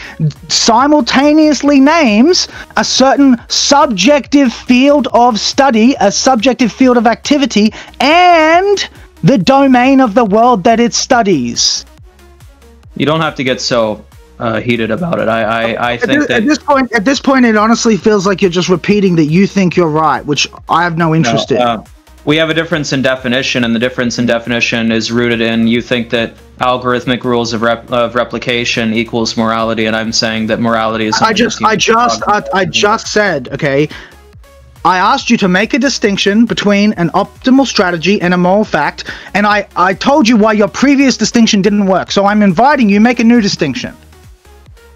simultaneously names a certain subjective field of study, a subjective field of activity, and the domain of the world that it studies. You don't have to get so heated about it. I think that at this point, it honestly feels like you're just repeating that you think you're right, which I have no interest in. We have a difference in definition, and the difference in definition is rooted in you think that algorithmic rules of replication equals morality, and I'm saying that morality is. I just said, okay. I asked you to make a distinction between an optimal strategy and a moral fact, and I told you why your previous distinction didn't work, so I'm inviting you make a new distinction.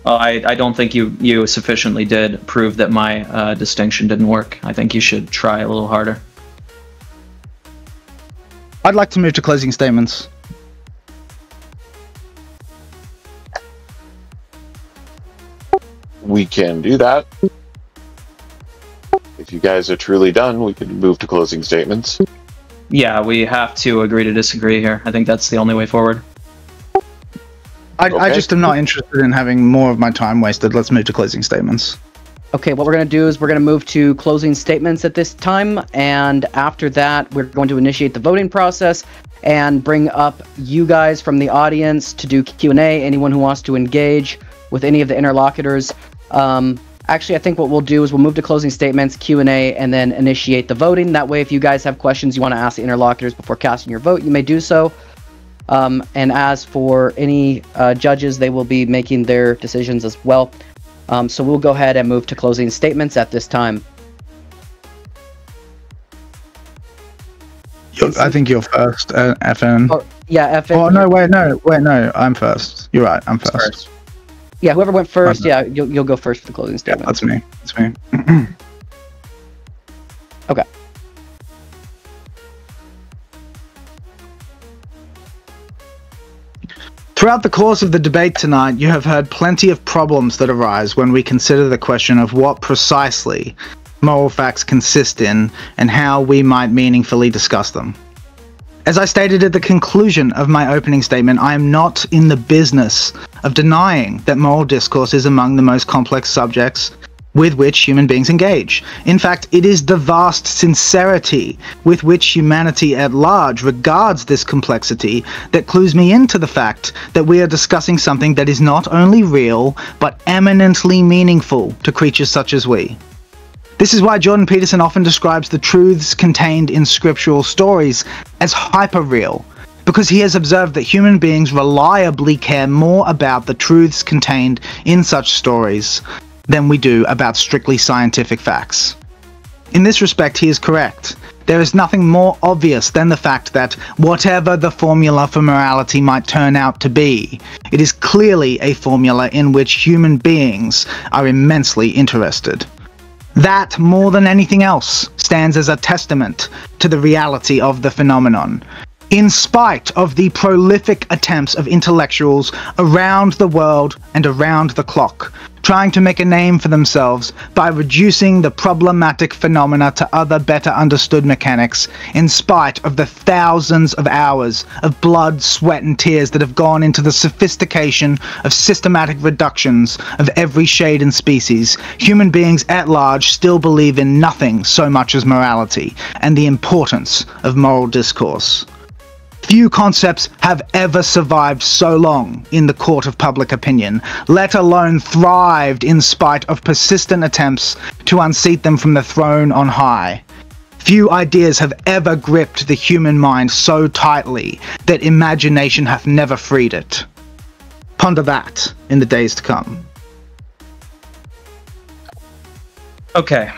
I don't think you sufficiently did prove that my distinction didn't work. I think you should try a little harder. I'd like to move to closing statements. We can do that. If you guys are truly done, we can move to closing statements. Yeah, we have to agree to disagree here. I think that's the only way forward. I just am not interested in having more of my time wasted. Let's move to closing statements. Okay, what we're going to do is we're going to move to closing statements at this time, and after that, we're going to initiate the voting process and bring up you guys from the audience to do Q&A, anyone who wants to engage with any of the interlocutors. Actually, I think what we'll do is we'll move to closing statements, Q&A, and then initiate the voting. That way, if you guys have questions you want to ask the interlocutors before casting your vote, you may do so. And as for any judges, they will be making their decisions as well. So we'll go ahead and move to closing statements at this time. I think you're first, FN. Oh, yeah, FN. Oh, no, wait, no, I'm first. You're right, I'm first. Yeah, whoever went first, yeah, you'll go first for the closing statement. Yeah, that's me. Okay. Throughout the course of the debate tonight, you have heard plenty of problems that arise when we consider the question of what precisely moral facts consist in and how we might meaningfully discuss them. As I stated at the conclusion of my opening statement, I am not in the business of denying that moral discourse is among the most complex subjects with which human beings engage. In fact, it is the vast sincerity with which humanity at large regards this complexity that clues me into the fact that we are discussing something that is not only real, but eminently meaningful to creatures such as we. This is why Jordan Peterson often describes the truths contained in scriptural stories as hyper-real, because he has observed that human beings reliably care more about the truths contained in such stories than we do about strictly scientific facts. In this respect, he is correct. There is nothing more obvious than the fact that whatever the formula for morality might turn out to be, it is clearly a formula in which human beings are immensely interested. That, more than anything else, stands as a testament to the reality of the phenomenon. In spite of the prolific attempts of intellectuals around the world and around the clock, trying to make a name for themselves by reducing the problematic phenomena to other better understood mechanics, in spite of the thousands of hours of blood, sweat, and tears that have gone into the sophistication of systematic reductions of every shade and species, human beings at large still believe in nothing so much as morality and the importance of moral discourse. Few concepts have ever survived so long in the court of public opinion, let alone thrived in spite of persistent attempts to unseat them from the throne on high. Few ideas have ever gripped the human mind so tightly that imagination hath never freed it. Ponder that in the days to come. Okay.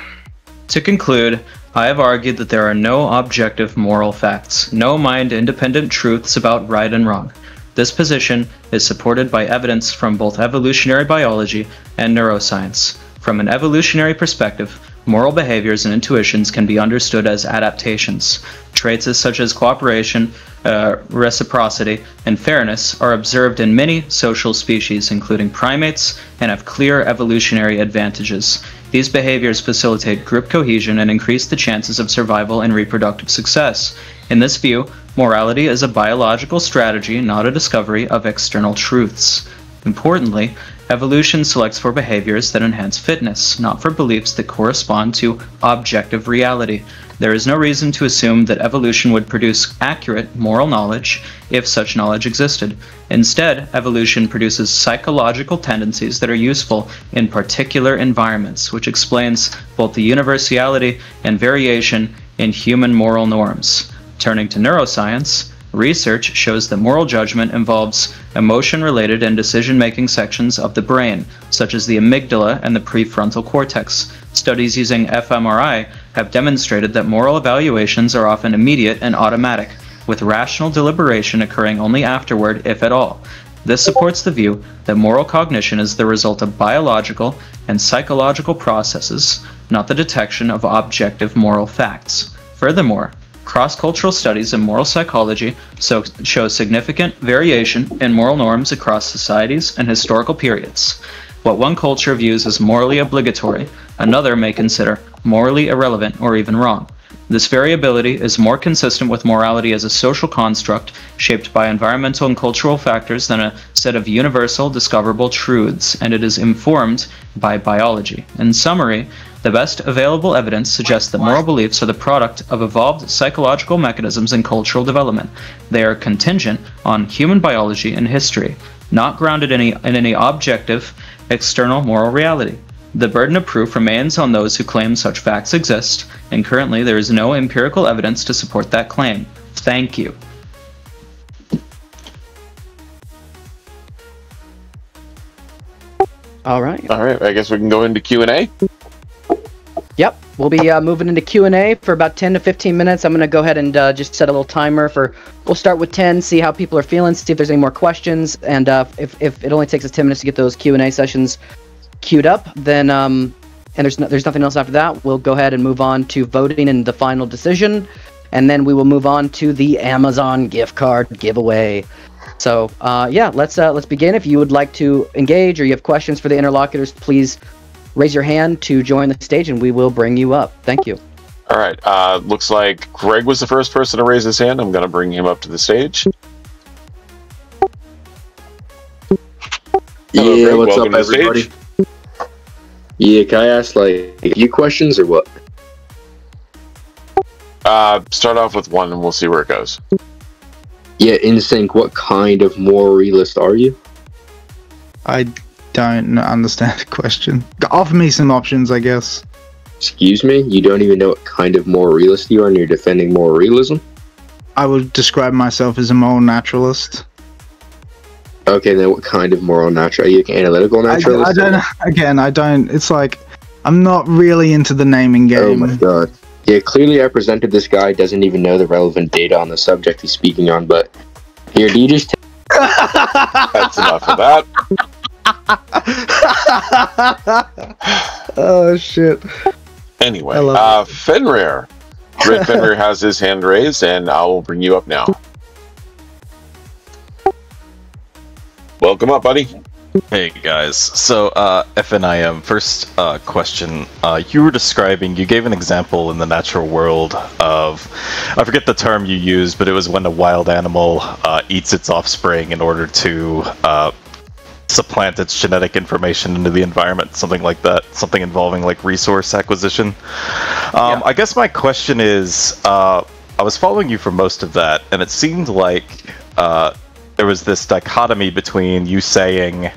To conclude, I have argued that there are no objective moral facts, no mind-independent truths about right and wrong. This position is supported by evidence from both evolutionary biology and neuroscience. From an evolutionary perspective, moral behaviors and intuitions can be understood as adaptations. Traits such as cooperation, reciprocity, and fairness are observed in many social species, including primates, and have clear evolutionary advantages. These behaviors facilitate group cohesion and increase the chances of survival and reproductive success. In this view, morality is a biological strategy, not a discovery of external truths. Importantly, evolution selects for behaviors that enhance fitness, not for beliefs that correspond to objective reality. There is no reason to assume that evolution would produce accurate moral knowledge if such knowledge existed. Instead, evolution produces psychological tendencies that are useful in particular environments, which explains both the universality and variation in human moral norms. Turning to neuroscience, research shows that moral judgment involves emotion-related and decision-making sections of the brain, such as the amygdala and the prefrontal cortex. Studies using fMRI have demonstrated that moral evaluations are often immediate and automatic, with rational deliberation occurring only afterward, if at all. This supports the view that moral cognition is the result of biological and psychological processes, not the detection of objective moral facts. Furthermore, cross-cultural studies in moral psychology show significant variation in moral norms across societies and historical periods. What one culture views as morally obligatory, another may consider morally irrelevant or even wrong. This variability is more consistent with morality as a social construct shaped by environmental and cultural factors than a set of universal, discoverable truths, and it is informed by biology. In summary, the best available evidence suggests that moral beliefs are the product of evolved psychological mechanisms and cultural development. They are contingent on human biology and history, not grounded in any objective, external moral reality. The burden of proof remains on those who claim such facts exist, and currently there is no empirical evidence to support that claim. Thank you. All right. All right, I guess we can go into Q&A. Yep, we'll be moving into Q&A for about 10 to 15 minutes. I'm going to go ahead and just set a little timer for, we'll start with 10, see how people are feeling, see if there's any more questions, and if it only takes us 10 minutes to get those Q&A sessions queued up, then, and there's nothing else after that, we'll go ahead and move on to voting and the final decision, and then we will move on to the Amazon gift card giveaway. So, yeah, let's begin. If you would like to engage or you have questions for the interlocutors, please raise your hand to join the stage and we will bring you up. Thank you. All right. Looks like Greg was the first person to raise his hand. I'm going to bring him up to the stage. Hello, yeah, Greg. what's Welcome up, to the everybody? stage. Yeah, can I ask, like, a few questions or what? Start off with one and we'll see where it goes. Yeah, InSync, what kind of moral realist are you? I don't understand the question. Offer me some options, I guess. Excuse me? You don't even know what kind of moral realist you are and you're defending moral realism? I would describe myself as a moral naturalist. Okay, then what kind of moral naturalist? Are you like an analytical naturalist? I don't, it's like, I'm not really into the naming game. Oh my god. Yeah, clearly I presented this guy doesn't even know the relevant data on the subject he's speaking on, but here, do you just... That's enough of that. Oh, shit. Anyway, Fenrir. Red Fenrir has his hand raised, and I will bring you up now. Welcome up, buddy. Hey guys, so FNIM, first question, you gave an example in the natural world of, I forget the term you used, but it was when a wild animal eats its offspring in order to supplant its genetic information into the environment, something like that, something involving like resource acquisition. I guess my question is, I was following you for most of that, and it seemed like there was this dichotomy between you saying,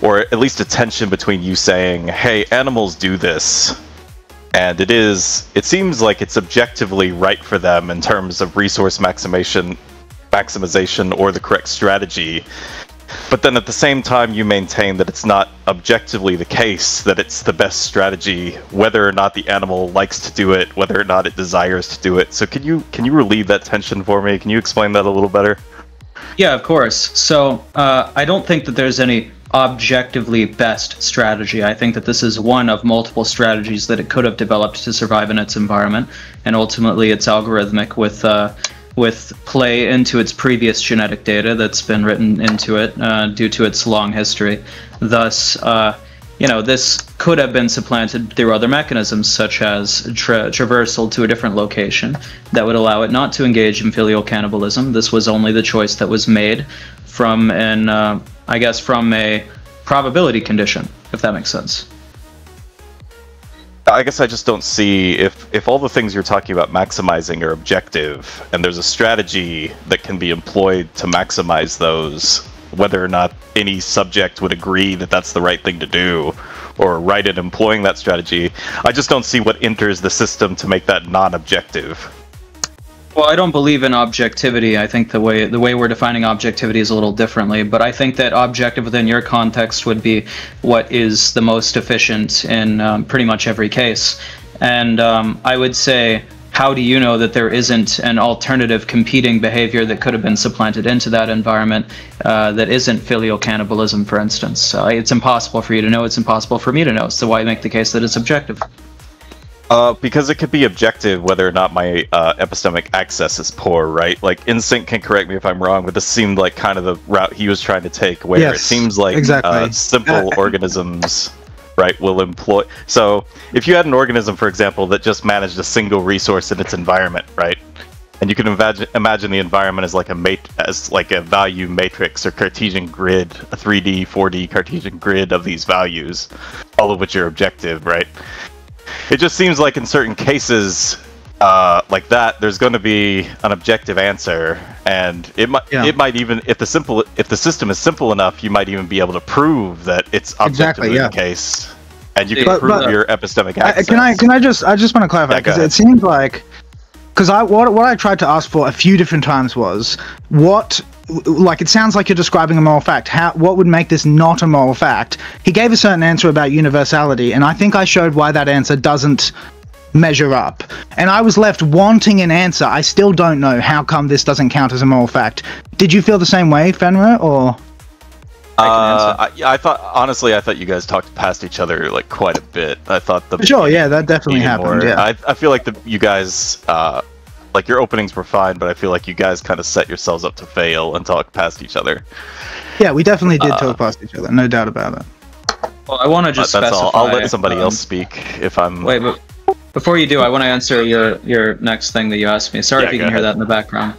or at least a tension between you saying, hey, animals do this, and it seems like it's objectively right for them in terms of resource maximization or the correct strategy. But then at the same time, you maintain that it's not objectively the case that it's the best strategy, whether or not the animal likes to do it, whether or not it desires to do it. So can you relieve that tension for me? Can you explain that a little better? Yeah, of course. So I don't think that there's any objectively best strategy. I think that this is one of multiple strategies that it could have developed to survive in its environment, and ultimately it's algorithmic with play into its previous genetic data that's been written into it due to its long history. Thus, this could have been supplanted through other mechanisms, such as traversal to a different location that would allow it not to engage in filial cannibalism. This was only the choice that was made from from a probability condition, if that makes sense. I guess I just don't see if all the things you're talking about maximizing are objective, and there's a strategy that can be employed to maximize those, whether or not any subject would agree that that's the right thing to do, or right in employing that strategy. I just don't see what enters the system to make that non-objective. Well, I don't believe in objectivity. I think the way we're defining objectivity is a little differently, but I think that objective within your context would be what is the most efficient in pretty much every case. And I would say, how do you know that there isn't an alternative competing behavior that could have been supplanted into that environment that isn't filial cannibalism, for instance? It's impossible for you to know. It's impossible for me to know. So why make the case that it's objective? Because it could be objective whether or not my epistemic access is poor, right? Like, Instinct can correct me if I'm wrong, but this seemed like kind of the route he was trying to take, where it seems like simple organisms, right, will employ... So, if you had an organism, for example, that just managed a single resource in its environment, right? And you can imagine the environment as like a value matrix or Cartesian grid, a 3D, 4D Cartesian grid of these values, all of which are objective, right? It just seems like in certain cases like that, there's going to be an objective answer, and it might even, if the system is simple enough, you might even be able to prove that it's objectively the case, and you can prove your epistemic access. I just want to clarify, because it seems like, because what I tried to ask for a few different times was it sounds like you're describing a moral fact. What would make this not a moral fact? He gave a certain answer about universality, and I think I showed why that answer doesn't measure up. And I was left wanting an answer. I still don't know how come this doesn't count as a moral fact. Did you feel the same way, Fenrir, or...? I thought you guys talked past each other like quite a bit. I thought that definitely happened. Yeah. I feel like you guys... like, your openings were fine, but I feel like you guys kind of set yourselves up to fail and talk past each other. Yeah, we definitely did talk past each other, no doubt about it. Well, I want to just specify... All. I'll let somebody else speak if I'm... Wait, but before you do, I want to answer your next thing that you asked me. Sorry if you can hear that in the background.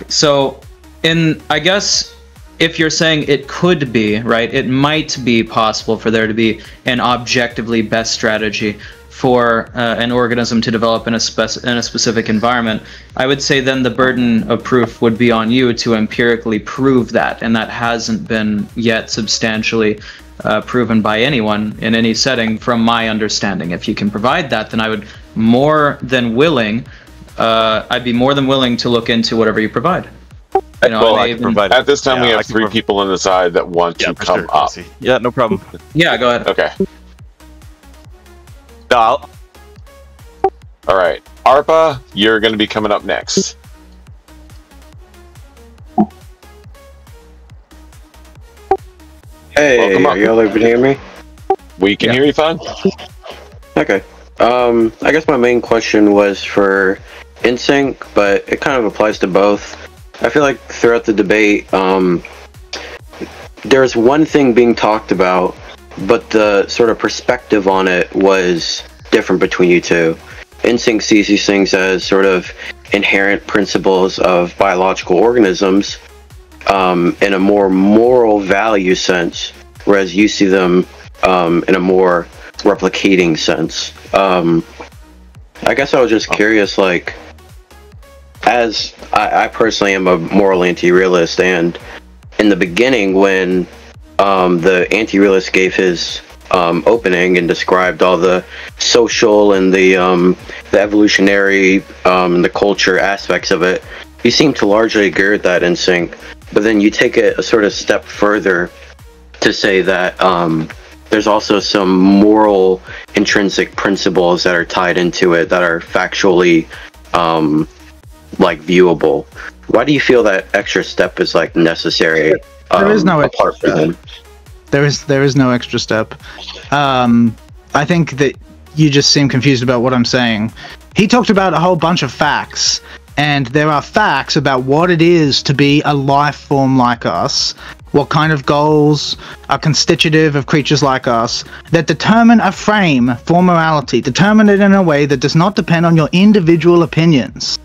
So, I guess... if you're saying it could be, right, it might be possible for there to be an objectively best strategy for an organism to develop in a specific environment, I would say then the burden of proof would be on you to empirically prove that, and that hasn't been yet substantially proven by anyone in any setting from my understanding. If you can provide that, then I would I'd be more than willing to look into whatever you provide. At this time, we have 3 people on the side that want to come up. Yeah, no problem. Yeah, go ahead. Okay. All right, ARPA, you're going to be coming up next. Hey, are y'all able to hear me? We can hear you fine. Okay. I guess my main question was for InSync, but it kind of applies to both. I feel like throughout the debate, there's one thing being talked about, but the sort of perspective on it was different between you two. InSync sees these things as sort of inherent principles of biological organisms in a more moral value sense, whereas you see them in a more replicating sense. I guess I was just curious, like, as I personally am a moral anti-realist, and in the beginning when the anti-realist gave his opening and described all the social and the evolutionary and the culture aspects of it, you seem to largely agree with that instinct. But then you take it a sort of step further to say that there's also some moral intrinsic principles that are tied into it that are factually like viewable. Why do you feel that extra step is like necessary? There is no apart from him. There is no extra step. I think that you just seem confused about what I'm saying. He talked about a whole bunch of facts, and there are facts about what it is to be a life form like us, what kind of goals are constitutive of creatures like us, that determine a frame for morality, determine it in a way that does not depend on your individual opinions.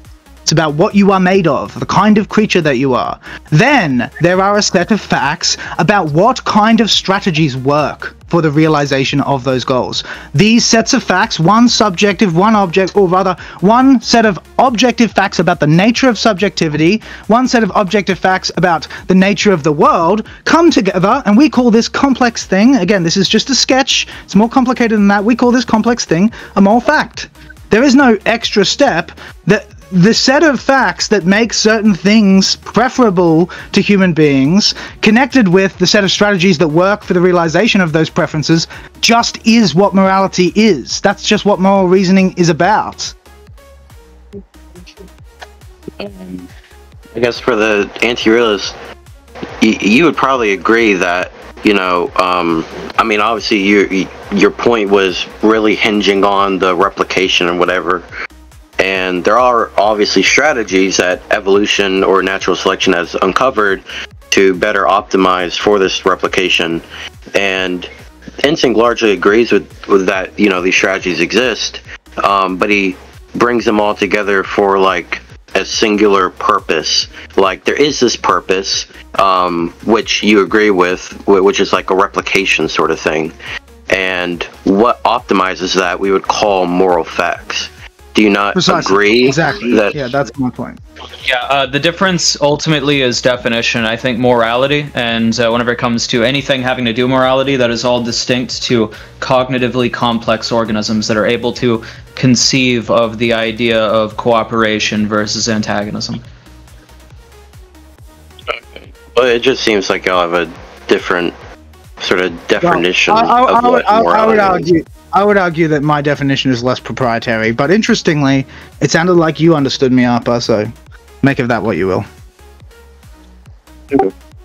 It's about what you are made of, the kind of creature that you are. Then there are a set of facts about what kind of strategies work for the realization of those goals. These sets of facts, one subjective, one object, or rather one set of objective facts about the nature of subjectivity, one set of objective facts about the nature of the world, come together, and we call this complex thing, again, this is just a sketch, it's more complicated than that, we call this complex thing a moral fact. There is no extra step. The set of facts that make certain things preferable to human beings, connected with the set of strategies that work for the realization of those preferences, just is what morality is. That's just what moral reasoning is about. I guess for the anti-realist, you would probably agree that, you know, I mean, obviously your point was really hinging on the replication and whatever. And there are obviously strategies that evolution or natural selection has uncovered to better optimize for this replication. And Instinct largely agrees with that, you know, these strategies exist, but he brings them all together for like a singular purpose. Like there is this purpose, which you agree with, which is like a replication sort of thing. And what optimizes that we would call moral facts. Do you not agree? Exactly. Yeah, that's my point. Yeah, the difference ultimately is definition. I think morality, and whenever it comes to anything having to do with morality, that is all distinct to cognitively complex organisms that are able to conceive of the idea of cooperation versus antagonism. Okay. Well, it just seems like y'all have a different sort of definition of what morality is. I would argue that my definition is less proprietary, but interestingly, it sounded like you understood me, Arpa, so make of that what you will.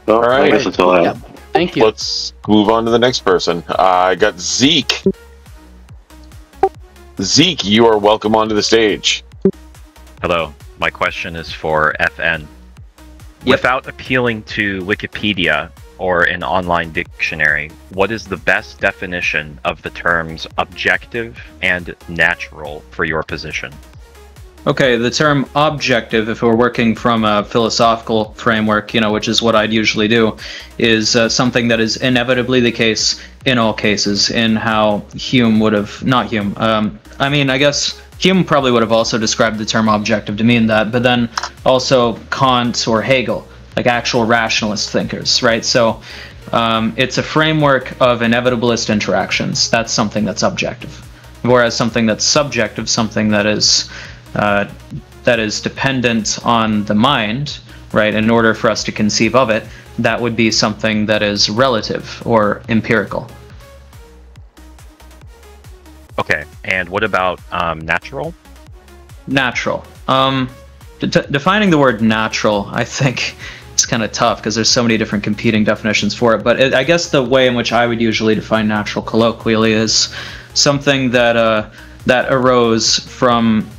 All right. I guess that's all I have. Thank you. Let's move on to the next person. I got Zeke. Zeke, you are welcome onto the stage. Hello. My question is for FN. Without appealing to Wikipedia or an online dictionary, what is the best definition of the terms objective and natural for your position? Okay, the term objective, if we're working from a philosophical framework, you know, which is what I'd usually do, is something that is inevitably the case in all cases, in how Hume would have, not Hume, I mean, I guess Hume probably would have also described the term objective to mean that, but then also Kant or Hegel, like actual rationalist thinkers, right? So it's a framework of inevitablist interactions. That's something that's objective. Whereas something that's subjective, something that is dependent on the mind, right? In order for us to conceive of it, that would be something that is relative or empirical. Okay, and what about natural? Natural. Defining the word natural, I think it's kind of tough because there's so many different competing definitions for it. But I guess the way in which I would usually define natural colloquially is something that that arose from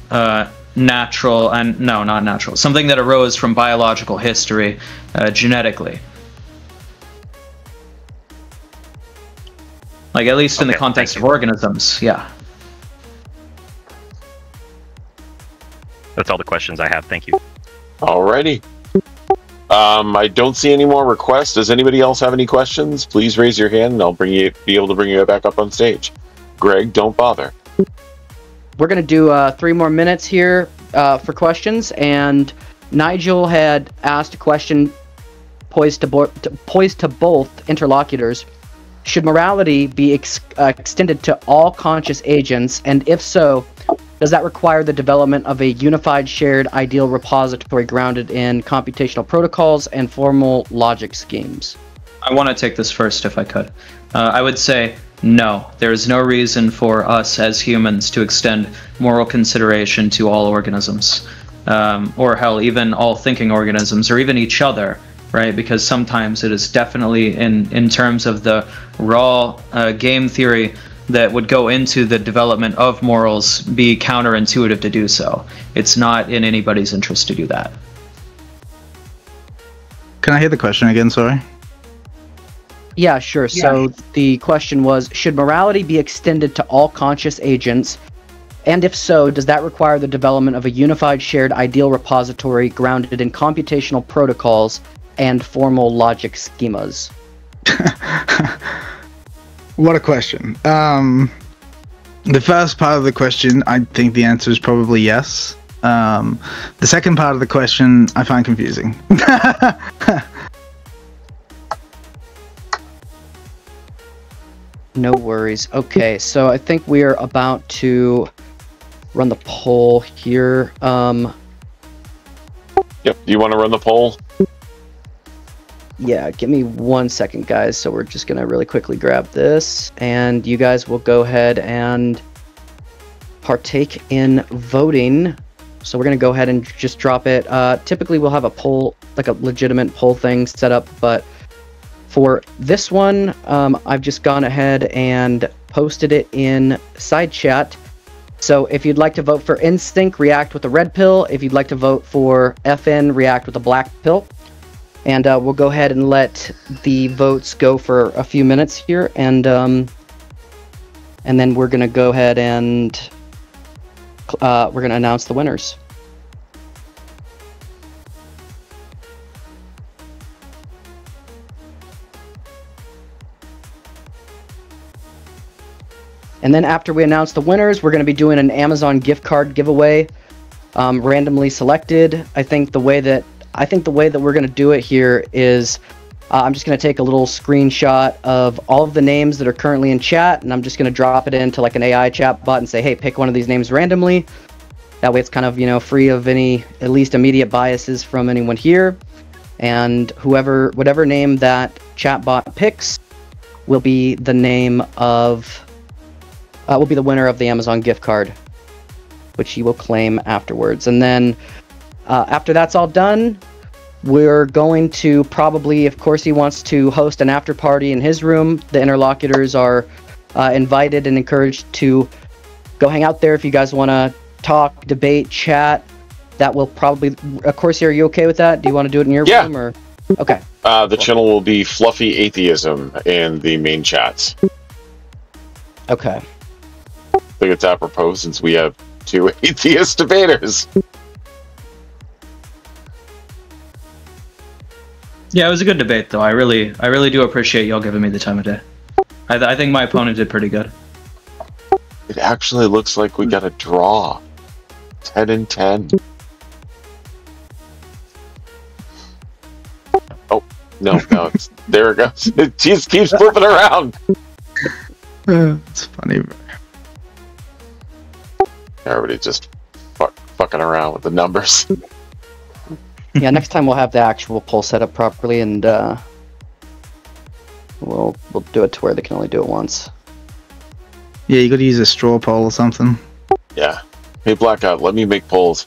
natural and no, not natural. Something that arose from biological history, genetically. Like at least in the context of organisms, yeah. That's all the questions I have. Thank you. Alrighty. I don't see any more requests. Does anybody else have any questions? Please raise your hand and I'll be able to bring you back up on stage. Greg, don't bother. We're going to do 3 more minutes here. for questions, and Nigel had asked a question poised to both interlocutors. Should morality be extended to all conscious agents, and if so, does that require the development of a unified shared ideal repository grounded in computational protocols and formal logic schemes? I want to take this first if I could. I would say no. There is no reason for us as humans to extend moral consideration to all organisms. Or hell, even all thinking organisms, or even each other. Right, because sometimes it is definitely in terms of the raw game theory that would go into the development of morals be counterintuitive to do so. It's not in anybody's interest to do that. Can I hear the question again, sorry? Yeah, sure. So the question was, should morality be extended to all conscious agents? And if so, does that require the development of a unified shared ideal repository grounded in computational protocols and formal logic schemas? What a question. The first part of the question, I think the answer is probably yes. The second part of the question, I find confusing. No worries. Okay, so I think we are about to run the poll here. Yep, do you want to run the poll? Yeah, give me 1 second, guys. So we're just going to really quickly grab this, and you guys will go ahead and partake in voting. So we're going to go ahead and just drop it. Typically, we'll have a poll, like a legitimate poll thing set up, but for this one, I've just gone ahead and posted it in side chat. So if you'd like to vote for Instinct, react with a red pill. If you'd like to vote for FN, react with a black pill. And we'll go ahead and let the votes go for a few minutes here, and then we're gonna go ahead and we're gonna announce the winners. And then after we announce the winners, we're gonna be doing an Amazon gift card giveaway, randomly selected. I think the way that we're going to do it here is I'm just going to take a little screenshot of all of the names that are currently in chat, and I'm just going to drop it into like an AI chat bot and say, hey, pick one of these names randomly. That way it's kind of, free of any, at least immediate biases from anyone here. And whatever name that chat bot picks will be the name of, will be the winner of the Amazon gift card, which he will claim afterwards. And then after that's all done, we're going to probably, of course, he wants to host an after party in his room. The interlocutors are invited and encouraged to go hang out there if you guys want to talk, debate, chat. That will probably, of course, are you okay with that? Do you want to do it in your room? Or? Okay. The channel will be Fluffy Atheism in the main chats. Okay. I think it's apropos since we have two atheist debaters. Yeah, it was a good debate, though. I really do appreciate y'all giving me the time of day. I think my opponent did pretty good. It actually looks like we got a draw. 10 and 10. Oh, no, there it goes. It just keeps flipping around. It's funny. Everybody just fucking around with the numbers. Yeah, next time we'll have the actual poll set up properly, and we'll do it to where they can only do it once. Yeah, you got to use a straw poll or something. Yeah. Hey, Blackout, let me make polls.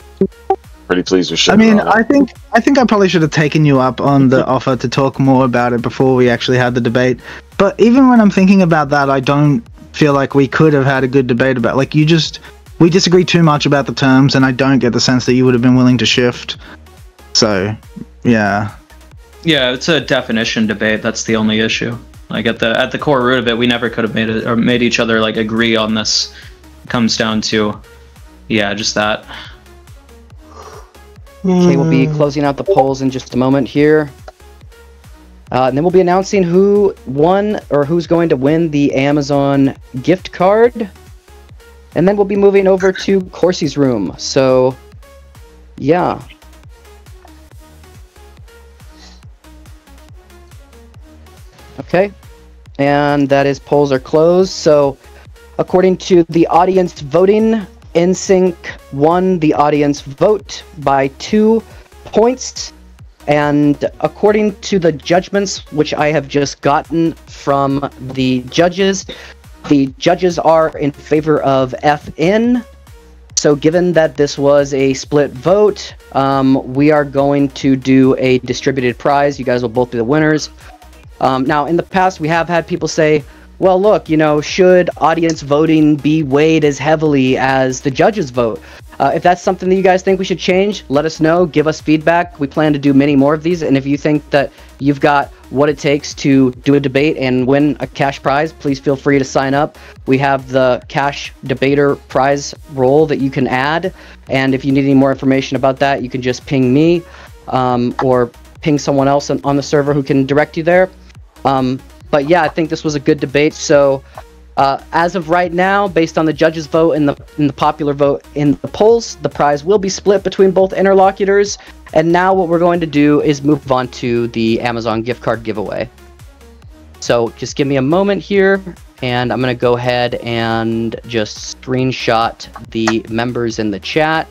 Pretty pleased with shit. I mean, I think I probably should have taken you up on the offer to talk more about it before we actually had the debate. But even when I'm thinking about that, I don't feel like we could have had a good debate about. Like, we disagree too much about the terms, and I don't get the sense that you would have been willing to shift. So, yeah. Yeah, it's a definition debate. That's the only issue. Like at the core root of it, we never could have made each other like agree on this. It comes down to, yeah, just that. Okay, we'll be closing out the polls in just a moment here. And then we'll be announcing who won or who's going to win the Amazon gift card. And then we'll be moving over to Corsi's room. So Yeah. Okay. And that is polls are closed. So, according to the audience voting, NSYNC won the audience vote by 2 points. And according to the judgments, which I have just gotten from the judges are in favor of FN. So given that this was a split vote, we are going to do a distributed prize. You guys will both be the winners. Now, in the past, we have had people say, well, look, you know, should audience voting be weighed as heavily as the judges vote? If that's something that you guys think we should change, let us know. Give us feedback. We plan to do many more of these. And if you think that you've got what it takes to do a debate and win a cash prize, please feel free to sign up. We have the cash debater prize role that you can add. And if you need any more information about that, you can just ping me or ping someone else on the server who can direct you there. But yeah, I think this was a good debate. So as of right now, based on the judges' vote and the popular vote in the polls, the prize will be split between both interlocutors. And now what we're going to do is move on to the Amazon gift card giveaway. So just give me a moment here, and I'm going to go ahead and just screenshot the members in the chat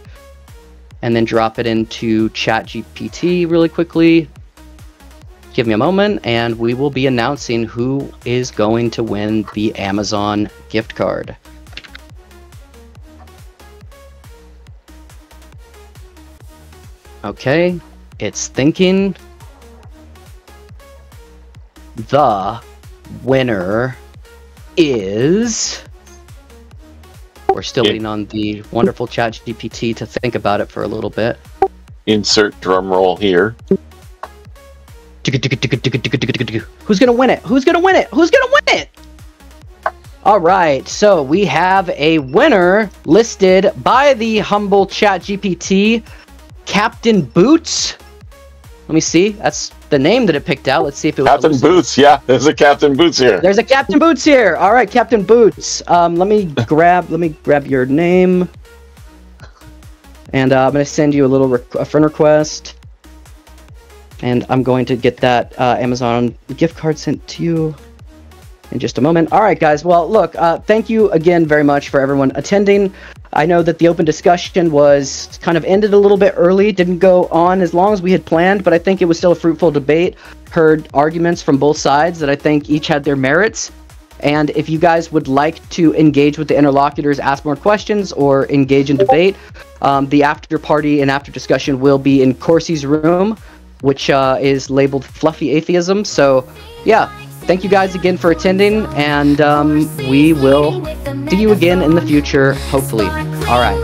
and then drop it into ChatGPT really quickly. Give me a moment, and we will be announcing who is going to win the Amazon gift card. Okay, it's thinking. The winner is... We're still waiting on the wonderful ChatGPT to think about it for a little bit. Insert drum roll here. Who's gonna win it? Who's gonna win it? Who's gonna win it? All right, so we have a winner listed by the humble ChatGPT, Captain Boots. Let me see. That's the name that it picked out. Let's see if it was Captain Boots. Yeah, there's a Captain Boots here. There's a Captain Boots here. All right, Captain Boots. Let me grab your name, and I'm gonna send you a friend request. And I'm going to get that Amazon gift card sent to you in just a moment. All right, guys. Well, look, thank you again very much for everyone attending. I know that the open discussion was kind of ended a little bit early, didn't go on as long as we had planned, but I think it was still a fruitful debate. Heard arguments from both sides that I think each had their merits. And if you guys would like to engage with the interlocutors, ask more questions, or engage in debate, the after party and after discussion will be in Corsi's room, which is labeled Fluffy Atheism. So, yeah, thank you guys again for attending, and we will see you again in the future, hopefully. All right.